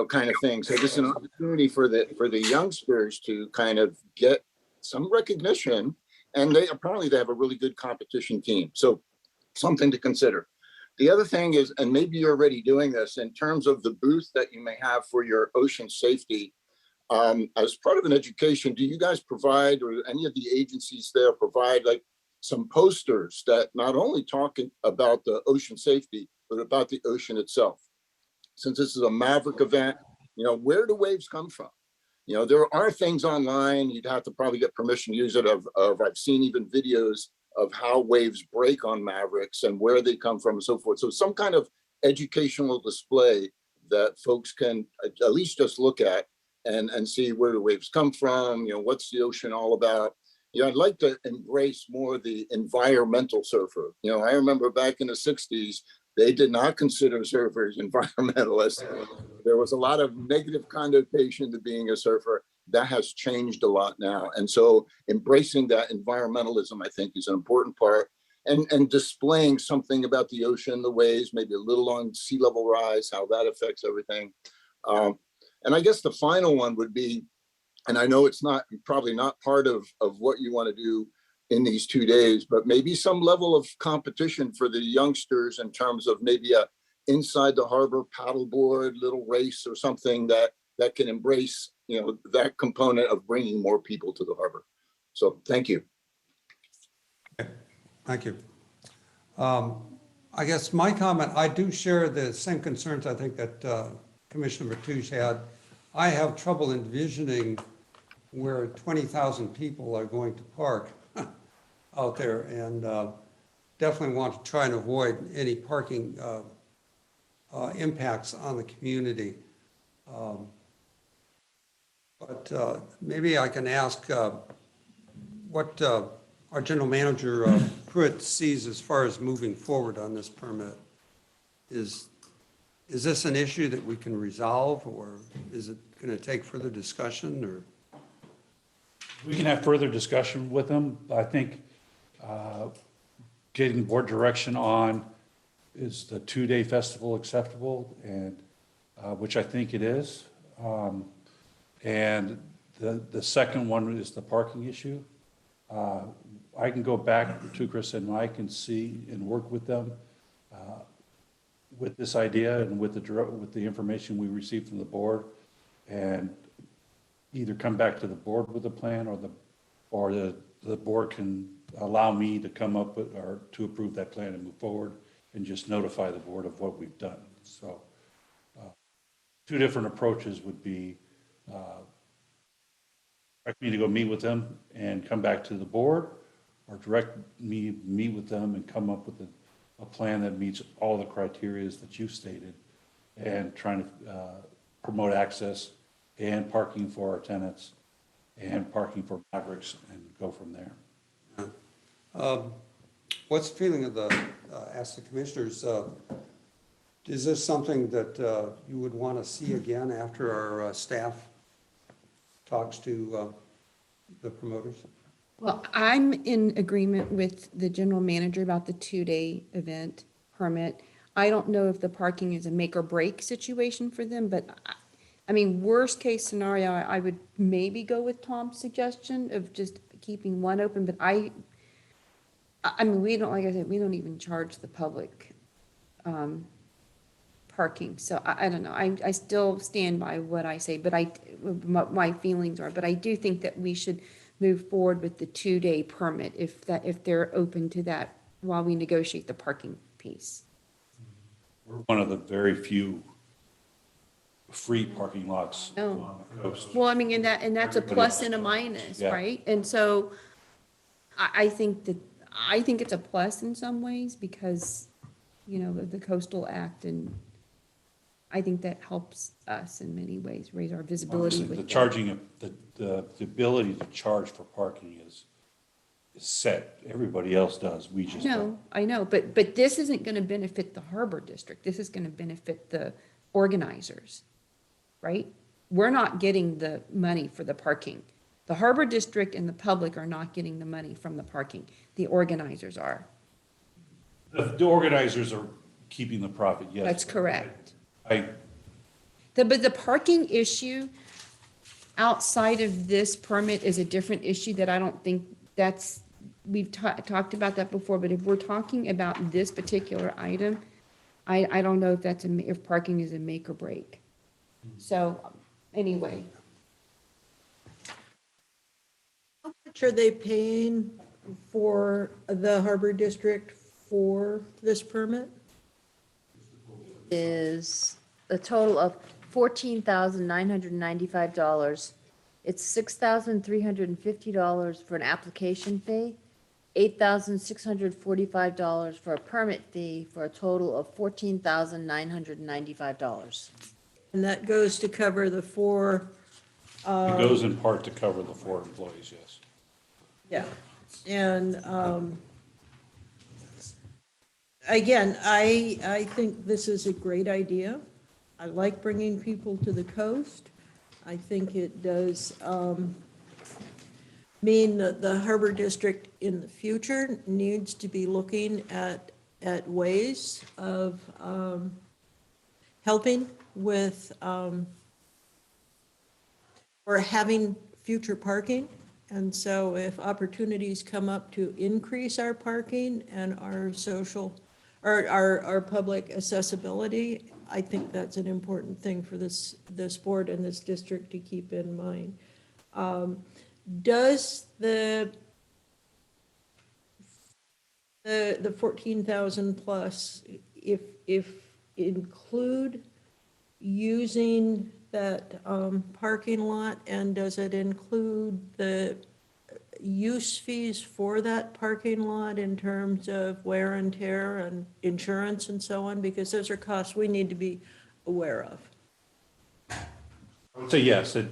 kind of thing. So this is an opportunity for the youngsters to kind of get some recognition, and apparently they have a really good competition team. So something to consider. The other thing is, and maybe you're already doing this, in terms of the booth that you may have for your ocean safety, as part of an education, do you guys provide, or any of the agencies there provide, like some posters that not only talk about the ocean safety, but about the ocean itself? Since this is a Maverick event, where do waves come from? There are things online, you'd have to probably get permission to use it, I've seen even videos of how waves break on Mavericks and where they come from and so forth. So some kind of educational display that folks can at least just look at and see where the waves come from, what's the ocean all about. I'd like to embrace more the environmental surfer. I remember back in the 60s, they did not consider surfers environmentalists. There was a lot of negative connotation to being a surfer. That has changed a lot now. And so embracing that environmentalism, I think, is an important part. And displaying something about the ocean, the waves, maybe a little on sea level rise, how that affects everything. And I guess the final one would be, and I know it's probably not part of what you want to do in these 2 days, but maybe some level of competition for the youngsters in terms of maybe a inside the harbor paddleboard little race or something that can embrace, that component of bringing more people to the harbor. So thank you. Thank you. I guess my comment, I do share the same concerns I think that Commissioner Matoush had. I have trouble envisioning where 20,000 people are going to park out there, and definitely want to try and avoid any parking impacts on the community. But maybe I can ask what our general manager, Pruitt, sees as far as moving forward on this permit. Is this an issue that we can resolve, or is it going to take further discussion, or? We can have further discussion with them. I think getting board direction on, is the 2-day festival acceptable, and which I think it is. And the second one is the parking issue. I can go back to Chris and Mike and see and work with them with this idea and with the information we received from the board, and either come back to the board with a plan, or the board can allow me to come up with, or to approve that plan and move forward, and just notify the board of what we've done. So 2 different approaches would be direct me to go meet with them and come back to the board, or direct me meet with them and come up with a plan that meets all the criteria that you stated, and trying to promote access and parking for our tenants and parking for Mavericks, and go from there. What's the feeling of ask the commissioners, is this something that you would want to see again after our staff talks to the promoters? Well, I'm in agreement with the general manager about the 2-day event permit. I don't know if the parking is a make or break situation for them, but I mean, worst case scenario, I would maybe go with Tom's suggestion of just keeping one open, but I mean, we don't, like I said, we don't even charge the public parking. So I don't know. I still stand by what I say, but my feelings are, but I do think that we should move forward with the 2-day permit if they're open to that while we negotiate the parking piece. We're one of the very few free parking lots Oh. on the coast. Well, I mean, and that's a Everybody plus else and a does. minus, Yeah. right? And so I think it's a plus in some ways because, of the Coastal Act, and I think that helps us in many ways, raise our visibility with The them. charging, the ability to charge for parking is set. Everybody else does. We just don't. I know, but this isn't gonna benefit the Harbor District. This is gonna benefit the organizers, right? We're not getting the money for the parking. The Harbor District and the public are not getting the money from the parking. The organizers are. The organizers are keeping the profit, yes. That's correct. I, But the parking issue, outside of this permit is a different issue that I don't think that's, we've talked about that before, but if we're talking about this particular item, I don't know if that's if parking is a make or break. So, anyway, How much are they paying for the Harbor District for this permit? Is a total of $14,995. It's $6,350 for an application fee, $8,645 for a permit fee, for a total of $14,995. And that goes to cover the four, It goes in part to cover the 4 employees, yes. yeah. And again, I think this is a great idea. I like bringing people to the coast. I think it does mean that the Harbor District in the future needs to be looking at ways of helping with or having future parking. And so if opportunities come up to increase our parking and our social, or our public accessibility, I think that's an important thing for this board and this district to keep in mind. Does the 14,000 plus, if include using that parking lot, and does it include the use fees for that parking lot in terms of wear and tear and insurance and so on? Because those are costs we need to be aware of. I would say yes, the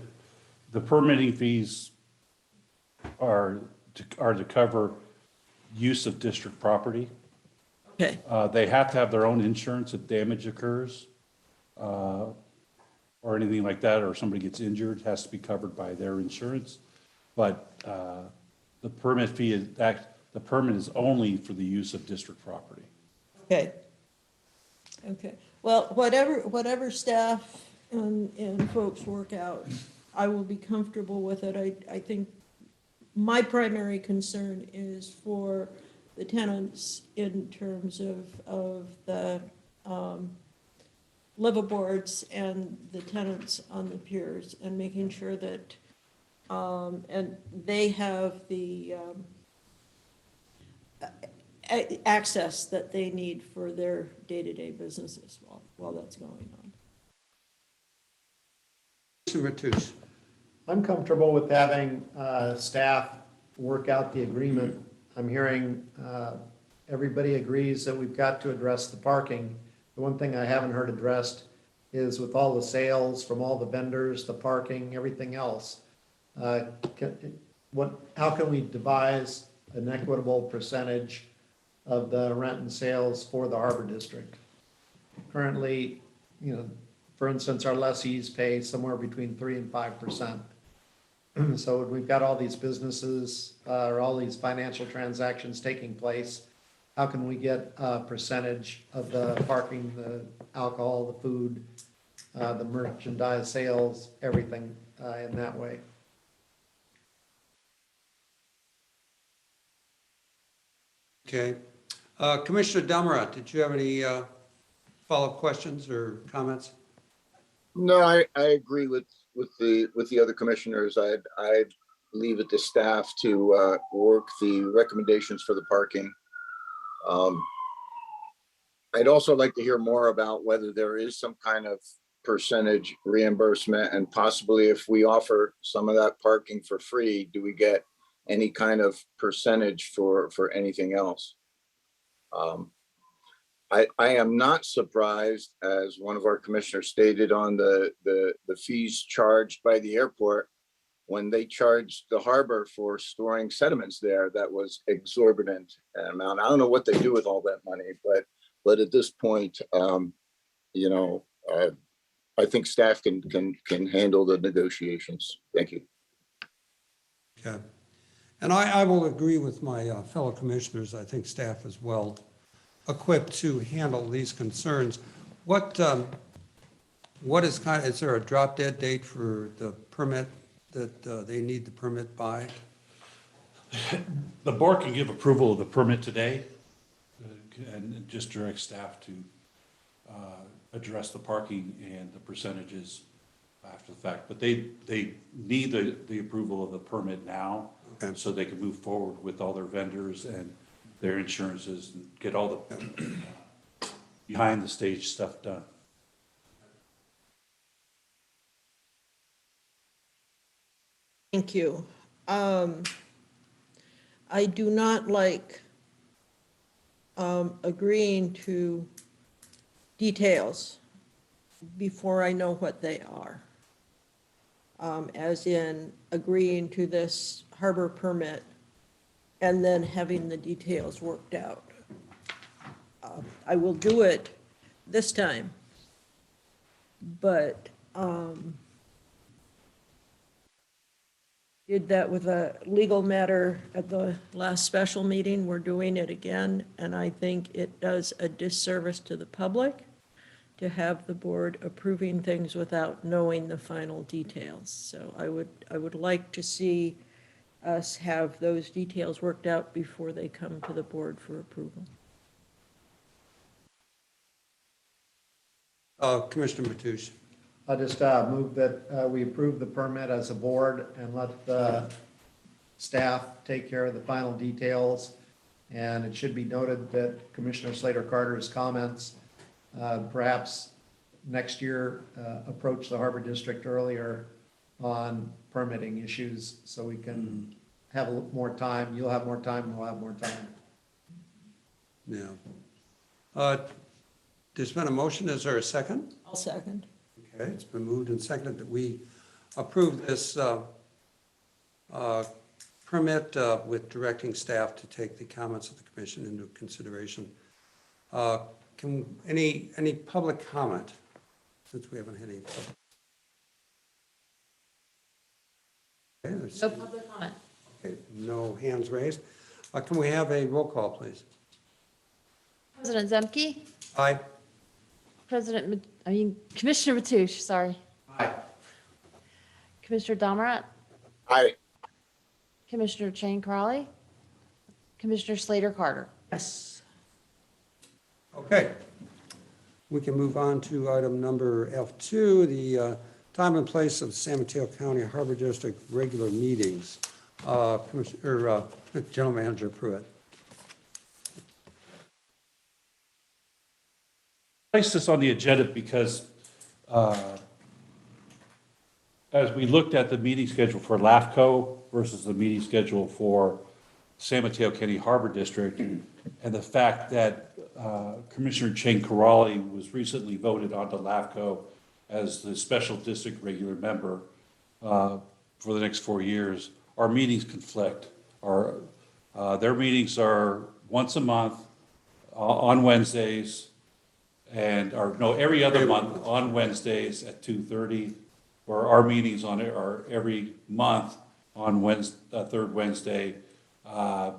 permitting fees are to cover use of district property. Okay, They have to have their own insurance if damage occurs, or anything like that, or somebody gets injured, has to be covered by their insurance. But the permit fee is, the permit is only for the use of district property. okay. Okay, well, whatever staff and folks work out, I will be comfortable with it. I think my primary concern is for the tenants in terms of the liveaboards and the tenants on the piers, and making sure that, and they have the access that they need for their day-to-day businesses while that's going on. Mr. Matus. I'm comfortable with having staff work out the agreement. I'm hearing everybody agrees that we've got to address the parking. The one thing I haven't heard addressed is with all the sales from all the vendors, the parking, everything else. How can we devise an equitable percentage of the rent and sales for the Harbor District? Currently, for instance, our lessees pay somewhere between 3% and 5%. So we've got all these businesses, or all these financial transactions taking place. How can we get a percentage of the parking, the alcohol, the food, the merchandise sales, everything in that way? Okay. Commissioner Delmara, did you have any follow-up questions or comments? No, I agree with the other commissioners. I'd leave it to staff to work the recommendations for the parking. I'd also like to hear more about whether there is some kind of percentage reimbursement, and possibly if we offer some of that parking for free, do we get any kind of percentage for anything else? I am not surprised, as one of our commissioners stated, on the fees charged by the airport when they charged the harbor for storing sediments there. That was exorbitant amount. I don't know what they do with all that money, but at this point, I think staff can handle the negotiations. Thank you. Okay. And I will agree with my fellow commissioners. I think staff is well equipped to handle these concerns. What is there a drop dead date for the permit that they need the permit by? The board can give approval of the permit today and just direct staff to address the parking and the percentages after the fact. But they need the approval of the permit now Okay. so they can move forward with all their vendors and their insurances and get all the behind the stage stuff done. Thank you. I do not like agreeing to details before I know what they are. As in agreeing to this harbor permit and then having the details worked out. I will do it this time, but did that with a legal matter at the last special meeting. We're doing it again, and I think it does a disservice to the public to have the board approving things without knowing the final details. So I would like to see us have those details worked out before they come to the board for approval. Commissioner Matoush. I'll just move that we approve the permit as a board and let the staff take care of the final details. And it should be noted that Commissioner Slater Carter's comments, perhaps next year, approach the Harbor District earlier on permitting issues so we can have a little more time. You'll have more time, we'll have more time. Yeah. There's been a motion. Is there a second? I'll second. Okay, it's been moved and seconded that we approve this permit with directing staff to take the comments of the commission into consideration. Any public comment, since we haven't had any? Okay, No public comment. okay, no hands raised. Can we have a roll call, please? President Zemke, Aye. Commissioner Matoush, sorry. Aye. Commissioner Domerat, Aye. Commissioner Chang Crowley, Commissioner Slater Carter. Yes. Okay. We can move on to item number F2, the time and place of San Mateo County Harbor District regular meetings. General Manager Pruitt. Placed this on the agenda because as we looked at the meeting schedule for LAFCO versus the meeting schedule for San Mateo County Harbor District, and the fact that Commissioner Chang Corrali was recently voted onto LAFCO as the special district regular member for the next 4 years, our meetings conflict. Their meetings are once a month on Wednesdays, and every other month on Wednesdays at 2:30, or our meetings on it are every month on third Wednesday, but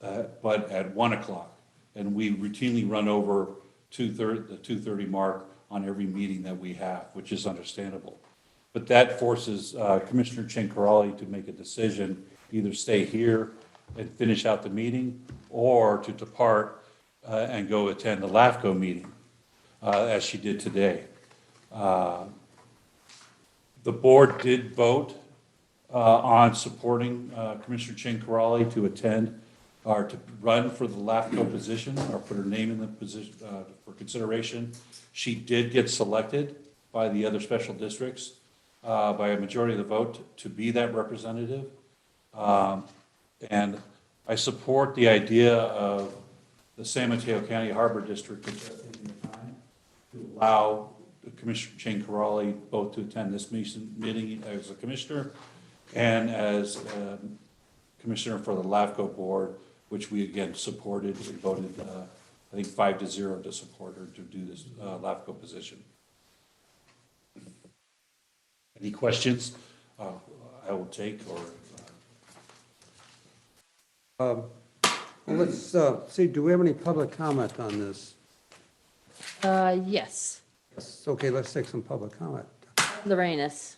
at 1 o'clock. And we routinely run over the 2:30 mark on every meeting that we have, which is understandable. But that forces Commissioner Chang Corrali to make a decision, either stay here and finish out the meeting, or to depart and go attend the LAFCO meeting, as she did today. The board did vote on supporting Commissioner Chang Corrali to attend or to run for the LAFCO position, or put her name in the position for consideration. She did get selected by the other special districts by a majority of the vote to be that representative. And I support the idea of the San Mateo County Harbor District taking the time to allow Commissioner Chang Corrali both to attend this meeting as a commissioner and as commissioner for the LAFCO board, which we again supported. We voted, I think 5-0 to support her to do this LAFCO position. Any questions I will take, or? Well, let's see, do we have any public comment on this? Yes, Yes. Okay, let's take some public comment. Lorenz.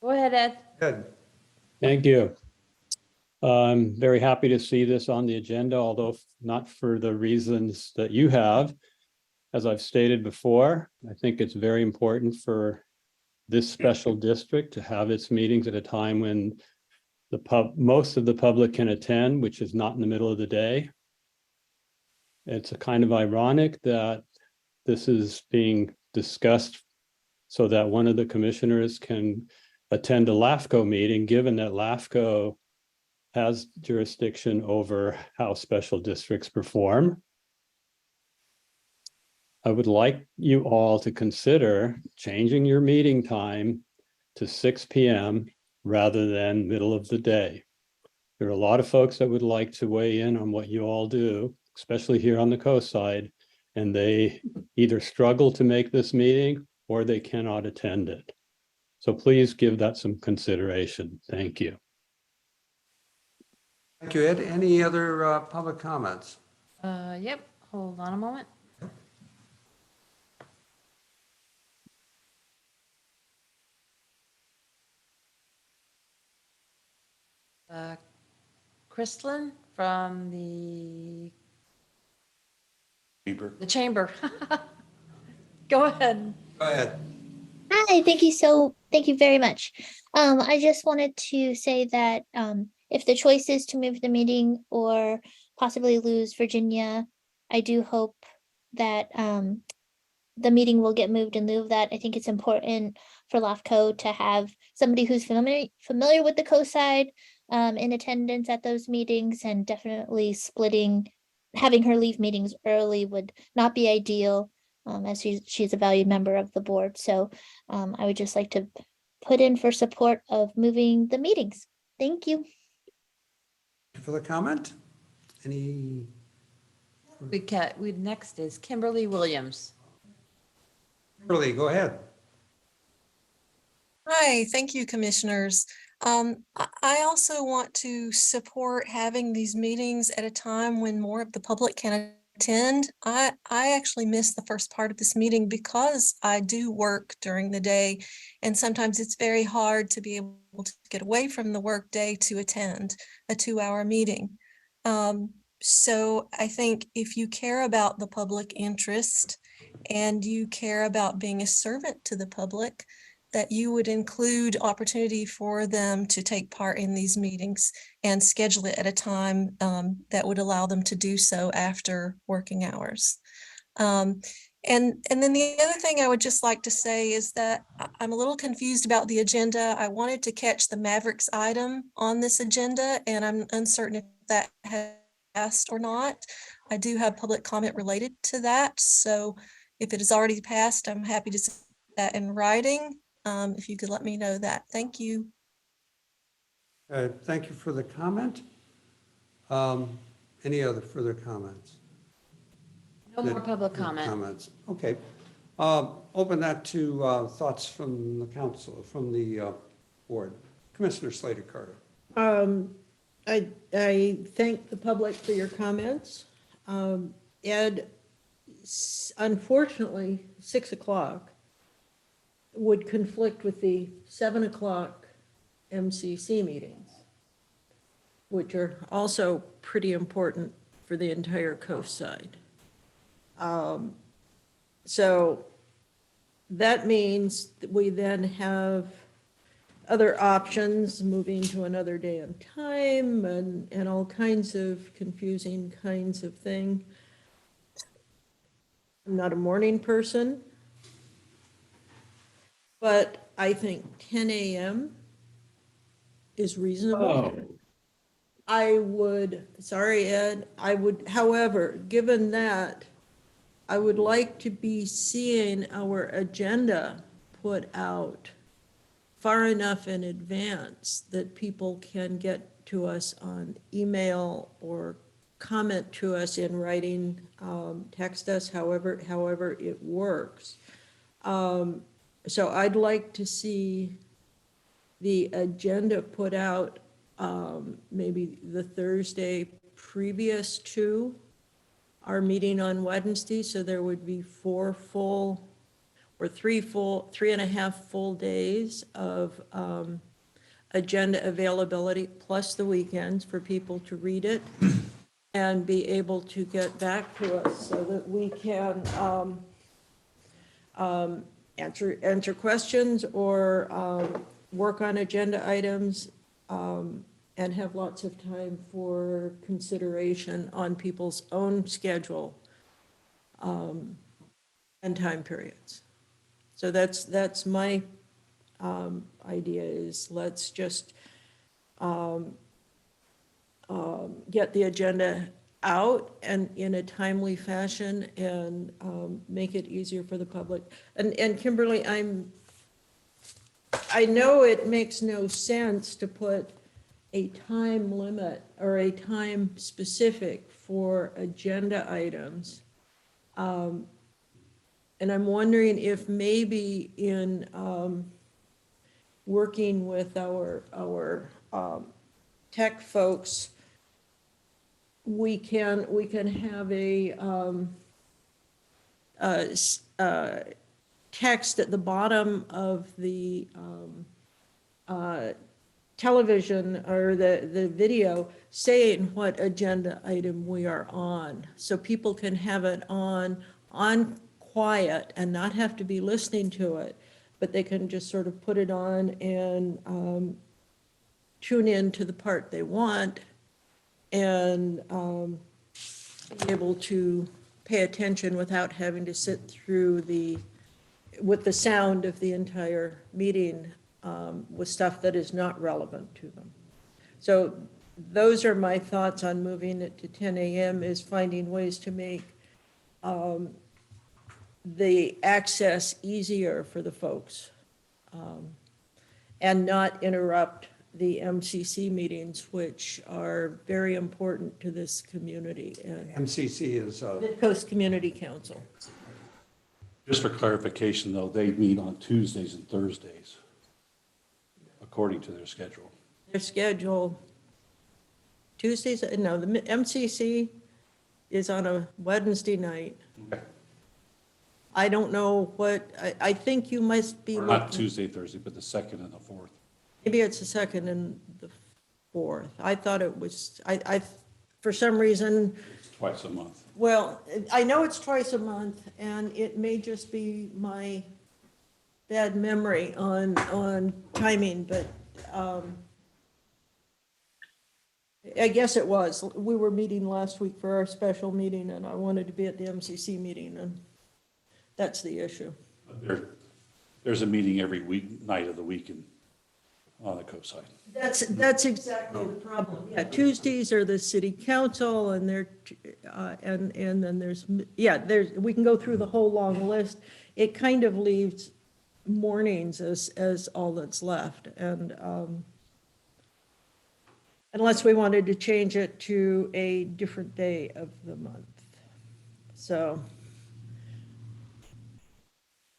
Go ahead, Ed. Ed? Thank you. I'm very happy to see this on the agenda, although not for the reasons that you have. As I've stated before, I think it's very important for this special district to have its meetings at a time when most of the public can attend, which is not in the middle of the day. It's a kind of ironic that this is being discussed so that one of the commissioners can attend a LAFCO meeting, given that LAFCO has jurisdiction over how special districts perform. I would like you all to consider changing your meeting time to 6 p.m. rather than middle of the day. There are a lot of folks that would like to weigh in on what you all do, especially here on the coast side, and they either struggle to make this meeting or they cannot attend it. So please give that some consideration. Thank you. Thank you, Ed. Any other public comments? Yep, hold on a moment. Kristlyn from the chamber. Go ahead. Go ahead. Hi, thank you very much. I just wanted to say that if the choice is to move the meeting or possibly lose Virginia, I do hope that the meeting will get moved in lieu of that. I think it's important for LAFCO to have somebody who's familiar with the coast side in attendance at those meetings, and definitely having her leave meetings early would not be ideal, as she's a valued member of the board. So I would just like to put in for support of moving the meetings. Thank you. For the comment? Any? Next is Kimberly Williams. Kimberly, go ahead. Hi, thank you, commissioners. I also want to support having these meetings at a time when more of the public can attend. I actually missed the first part of this meeting because I do work during the day, and sometimes it's very hard to be able to get away from the work day to attend a 2-hour meeting. So I think if you care about the public interest and you care about being a servant to the public, that you would include opportunity for them to take part in these meetings and schedule it at a time that would allow them to do so after working hours. And then the other thing I would just like to say is that I'm a little confused about the agenda. I wanted to catch the Mavericks item on this agenda, and I'm uncertain if that has passed or not. I do have public comment related to that. So if it has already passed, I'm happy to see that in writing. If you could let me know that. Thank you. Thank you for the comment. Any other further comments? No more public comment. Comments. Okay. Open that to thoughts from the council, from the board. Commissioner Slater Carter. I thank the public for your comments. Ed, unfortunately, 6 o'clock would conflict with the 7 o'clock MCC meetings, which are also pretty important for the entire coast side. So that means that we then have other options, moving to another day and time, and all kinds of confusing kinds of thing. I'm not a morning person, but I think 10 a.m. is reasonable. I would, sorry, Ed, however, given that, I would like to be seeing our agenda put out far enough in advance that people can get to us on email or comment to us in writing, text us, however it works. So I'd like to see the agenda put out maybe the Thursday previous to our meeting on Wednesday, so there would be 4 full, or 3.5 full days of agenda availability, plus the weekends for people to read it and be able to get back to us so that we can answer questions or work on agenda items and have lots of time for consideration on people's own schedule and time periods. So that's my idea is let's just get the agenda out and in a timely fashion and make it easier for the public. And Kimberly, I know it makes no sense to put a time limit or a time specific for agenda items. And I'm wondering if maybe in working with our tech folks, we can have a text at the bottom of the television or the video saying what agenda item we are on. So people can have it on quiet and not have to be listening to it, but they can just sort of put it on and tune in to the part they want and be able to pay attention without having to sit through with the sound of the entire meeting with stuff that is not relevant to them. So those are my thoughts on moving it to 10 a.m. is finding ways to make the access easier for the folks and not interrupt the MCC meetings, which are very important to this community. And MCC is, Mid-Coast Community Council. Just for clarification, though, they meet on Tuesdays and Thursdays, according to their schedule. Their schedule, Tuesdays, no, the MCC is on a Wednesday night. Okay. I don't know what, I think you must be Or not looking, Tuesday, Thursday, but the 2nd and the 4th. maybe it's the 2nd and the 4th. I thought it was, for some reason, It's twice a month. well, I know it's twice a month, and it may just be my bad memory on timing, but I guess it was. We were meeting last week for our special meeting, and I wanted to be at the MCC meeting, and that's the issue. There's a meeting every night of the week on the coast side. That's exactly the problem. Yeah, Tuesdays are the city council, and and then we can go through the whole long list. It kind of leaves mornings as all that's left, and unless we wanted to change it to a different day of the month. So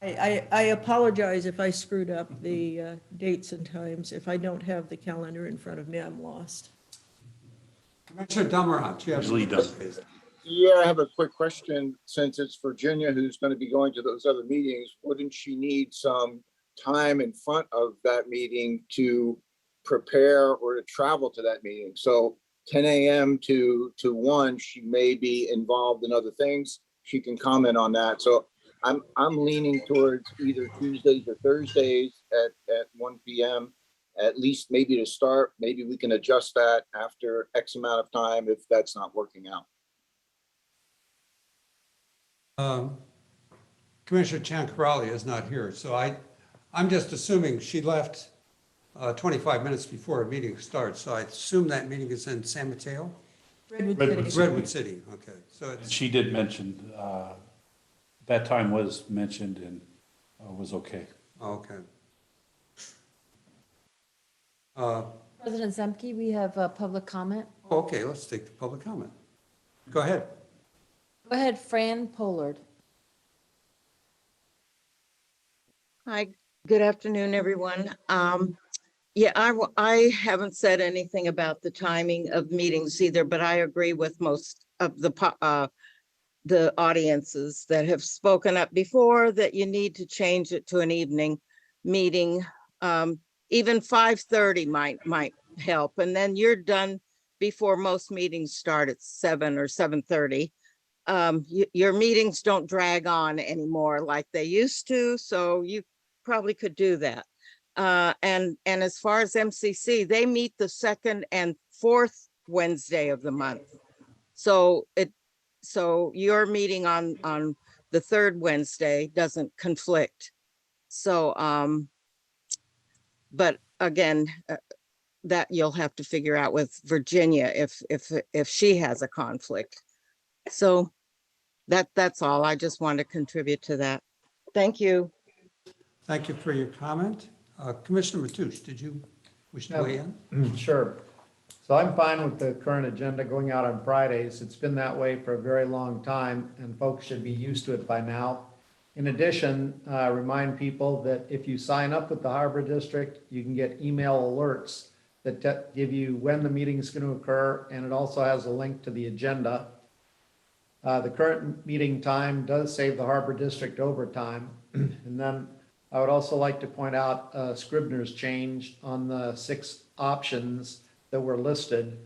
I apologize if I screwed up the dates and times. If I don't have the calendar in front of me, I'm lost. Commissioner Dummerant, you have. Usually does. Yeah, I have a quick question. Since it's Virginia who's going to be going to those other meetings, wouldn't she need some time in front of that meeting to prepare or to travel to that meeting? So 10 a.m. to 1, she may be involved in other things. She can comment on that. So I'm leaning towards either Tuesdays or Thursdays at 1 p.m. at least, maybe to start. Maybe we can adjust that after X amount of time if that's not working out. Commissioner Chancarelli is not here, so I'm just assuming she left 25 minutes before a meeting starts, so I assume that meeting is in San Mateo? Redwood City. Redwood City, okay. So it's, She did mention, that time was mentioned and was okay. okay. President Zemke, we have a public comment. Okay, let's take the public comment. Go ahead. Go ahead, Fran Pollard. Hi, good afternoon, everyone. Yeah, I haven't said anything about the timing of meetings either, but I agree with most of the the audiences that have spoken up before that you need to change it to an evening meeting. Even 5:30 might help, and then you're done before most meetings start at 7 or 7:30. Your meetings don't drag on anymore like they used to, so you probably could do that. And as far as MCC, they meet the second and fourth Wednesday of the month. So your meeting on the third Wednesday doesn't conflict. So, but again, that you'll have to figure out with Virginia if she has a conflict. So that's all. I just want to contribute to that. Thank you. Thank you for your comment. Commissioner Matoush, did you wish to weigh in? Sure. So I'm fine with the current agenda going out on Fridays. It's been that way for a very long time, and folks should be used to it by now. In addition, remind people that if you sign up with the Harbor District, you can get email alerts that give you when the meeting is going to occur, and it also has a link to the agenda. The current meeting time does save the Harbor District overtime. And then I would also like to point out Scribner's change on the 6 options that were listed.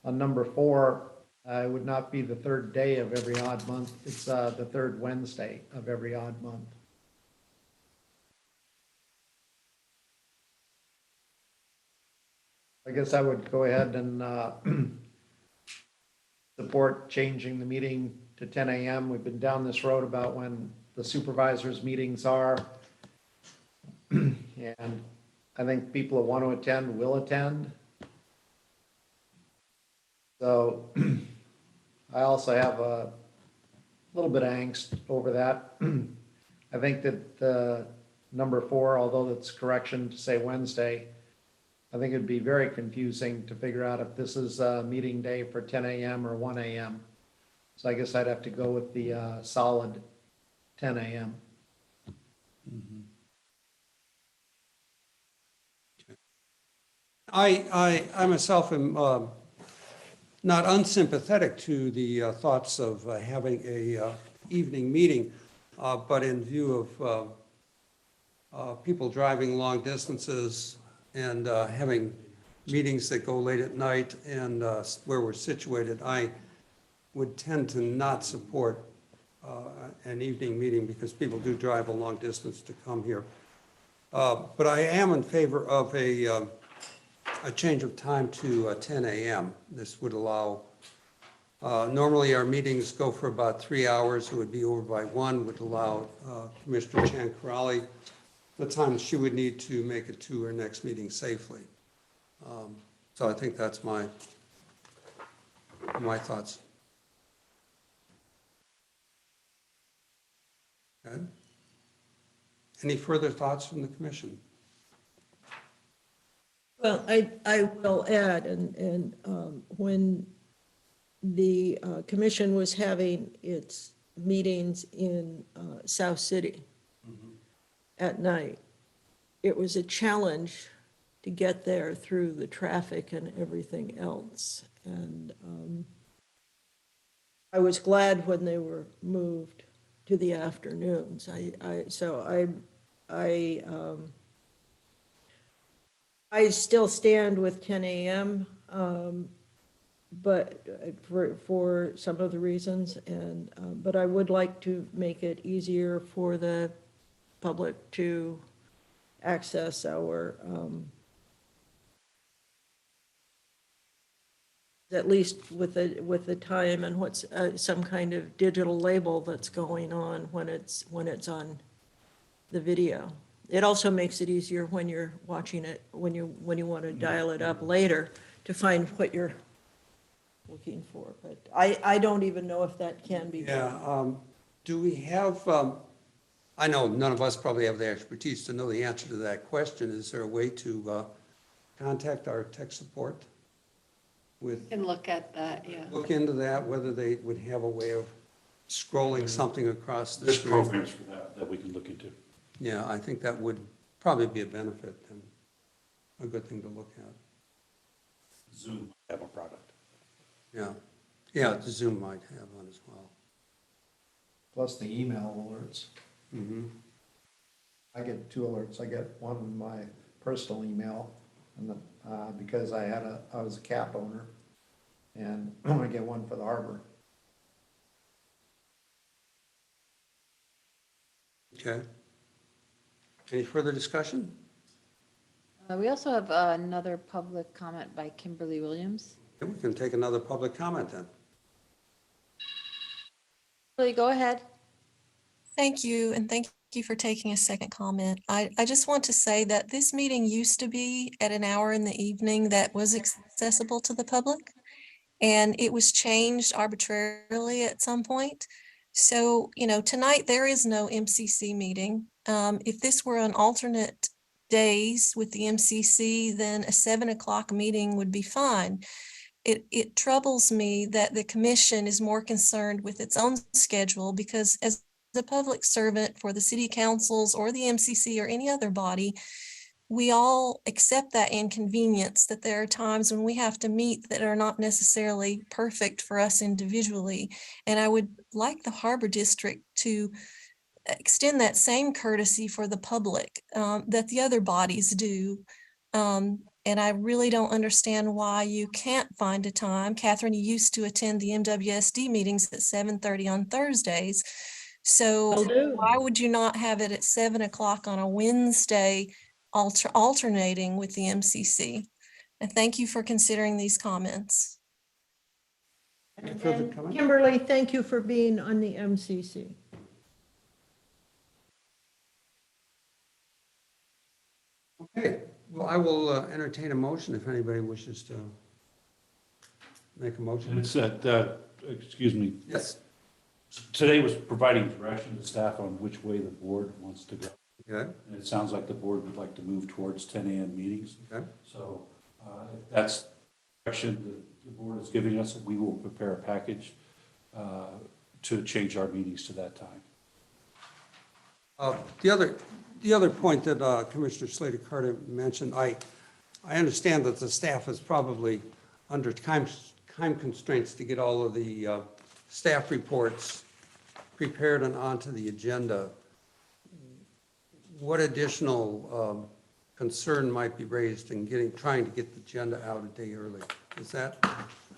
On number 4, it would not be the 3rd day of every odd month. It's the 3rd Wednesday of every odd month. I guess I would go ahead and support changing the meeting to 10 a.m. We've been down this road about when the supervisors' meetings are. And I think people that want to attend will attend. So I also have a little bit of angst over that. I think that number 4, although it's correction to say Wednesday, I think it'd be very confusing to figure out if this is a meeting day for 10 a.m. or 1 a.m. So I guess I'd have to go with the solid 10 a.m. I myself am not unsympathetic to the thoughts of having a evening meeting, but in view of people driving long distances and having meetings that go late at night and where we're situated, I would tend to not support an evening meeting because people do drive a long distance to come here. But I am in favor of a change of time to 10 a.m. This would allow, normally our meetings go for about 3 hours. It would be over by 1, would allow Commissioner Chan-Corrali the time she would need to make it to her next meeting safely. So I think that's my thoughts. Okay. Any further thoughts from the commission? Well, I will add, and when the commission was having its meetings in South City at night, it was a challenge to get there through the traffic and everything else. And I was glad when they were moved to the afternoons. I still stand with 10 a.m., but for some of the reasons, and but I would like to make it easier for the public to access our, at least with the time and what's some kind of digital label that's going on when it's on the video. It also makes it easier when you're watching it, when you want to dial it up later to find what you're looking for. But I don't even know if that can be done. Yeah, do we have, I know none of us probably have the expertise to know the answer to that question. Is there a way to contact our tech support with, Can look at that, yeah. look into that, whether they would have a way of scrolling something across the There's screen? programs for that we can look into. Yeah, I think that would probably be a benefit and a good thing to look at. Zoom have a product. Yeah, yeah, Zoom might have one as well. plus the email alerts. Mm-hmm. I get 2 alerts. I get one in my personal email, and because I was a cap owner, and I get one for the harbor. Okay. Any further discussion? We also have another public comment by Kimberly Williams. Okay, we can take another public comment then. Kimberly, go ahead. Thank you, and thank you for taking a second comment. I just want to say that this meeting used to be at an hour in the evening that was accessible to the public, and it was changed arbitrarily at some point. So, tonight there is no MCC meeting. If this were an alternate days with the MCC, then a 7 o'clock meeting would be fine. It troubles me that the commission is more concerned with its own schedule, because as the public servant for the city councils or the MCC or any other body, we all accept that inconvenience, that there are times when we have to meet that are not necessarily perfect for us individually. And I would like the Harbor District to extend that same courtesy for the public that the other bodies do. And I really don't understand why you can't find a time. Catherine, you used to attend the MWSD meetings at 7:30 on Thursdays. So Will do. why would you not have it at 7 o'clock on a Wednesday, alternating with the MCC? And thank you for considering these comments. Any further And comment? Kimberly, thank you for being on the MCC. Okay, well, I will entertain a motion if anybody wishes to make a And motion. it's excuse me, Yes. today was providing direction to staff on which way the board wants to go. Okay, And it sounds like the board would like to move towards 10 a.m. meetings. okay, So if that's the direction that the board is giving us, we will prepare a package to change our meetings to that time. The other point that Commissioner Slater-Carter mentioned, I understand that the staff is probably under time constraints to get all of the staff reports prepared and onto the agenda. What additional concern might be raised in trying to get the agenda out a day early? Is that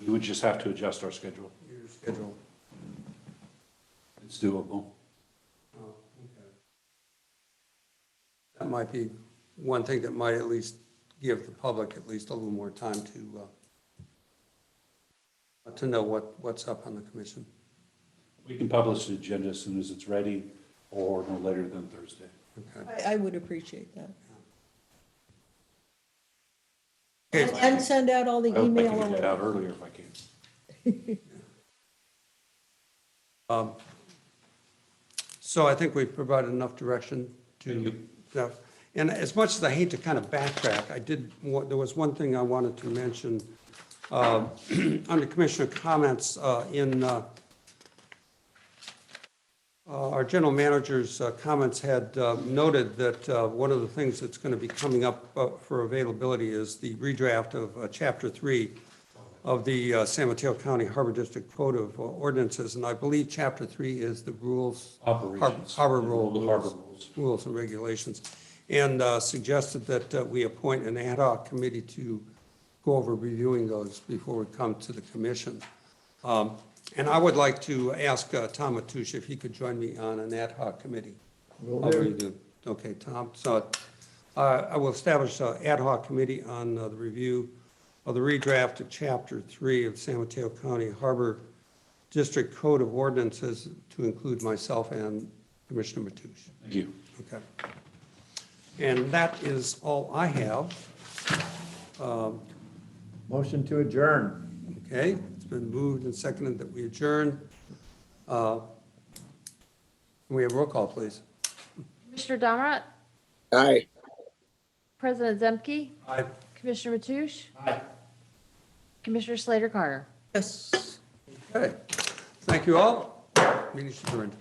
We would just have to adjust our schedule. your schedule? It's doable. Oh, okay. That might be one thing that might at least give the public at least a little more time to know what's up on the commission. We can publish the agenda as soon as it's ready or no later than Thursday. Okay. I would appreciate that. Okay. And send out all the I hope I email can get that out alerts. earlier if I can. So I think we've provided enough direction to staff. And as much as I hate to kind of backtrack, there was one thing I wanted to mention under Commissioner comments in our general manager's comments had noted that one of the things that's going to be coming up for availability is the redraft of Chapter 3 of the San Mateo County Harbor District Code of Ordinances, and I believe Chapter 3 is the rules. Operations. Harbor The rules. harbor rules. Rules and regulations, and suggested that we appoint an ad hoc committee to go over reviewing those before we come to the commission. And I would like to ask Tom Matoush if he could join me on an ad hoc committee. Will I'll do. redo. Okay, Tom, so I will establish an ad hoc committee on the review of the redraft of Chapter 3 of San Mateo County Harbor District Code of Ordinances to include myself and Commissioner Matoush. Thank you. Okay. And that is all I have. Motion to adjourn. Okay, it's been moved and seconded that we adjourn. Can we have roll call, please? Commissioner Domrat, Aye. President Zemke, Aye. Commissioner Matoush, Aye. Commissioner Slater-Carter. Yes. Okay, thank you all. Meeting is adjourned.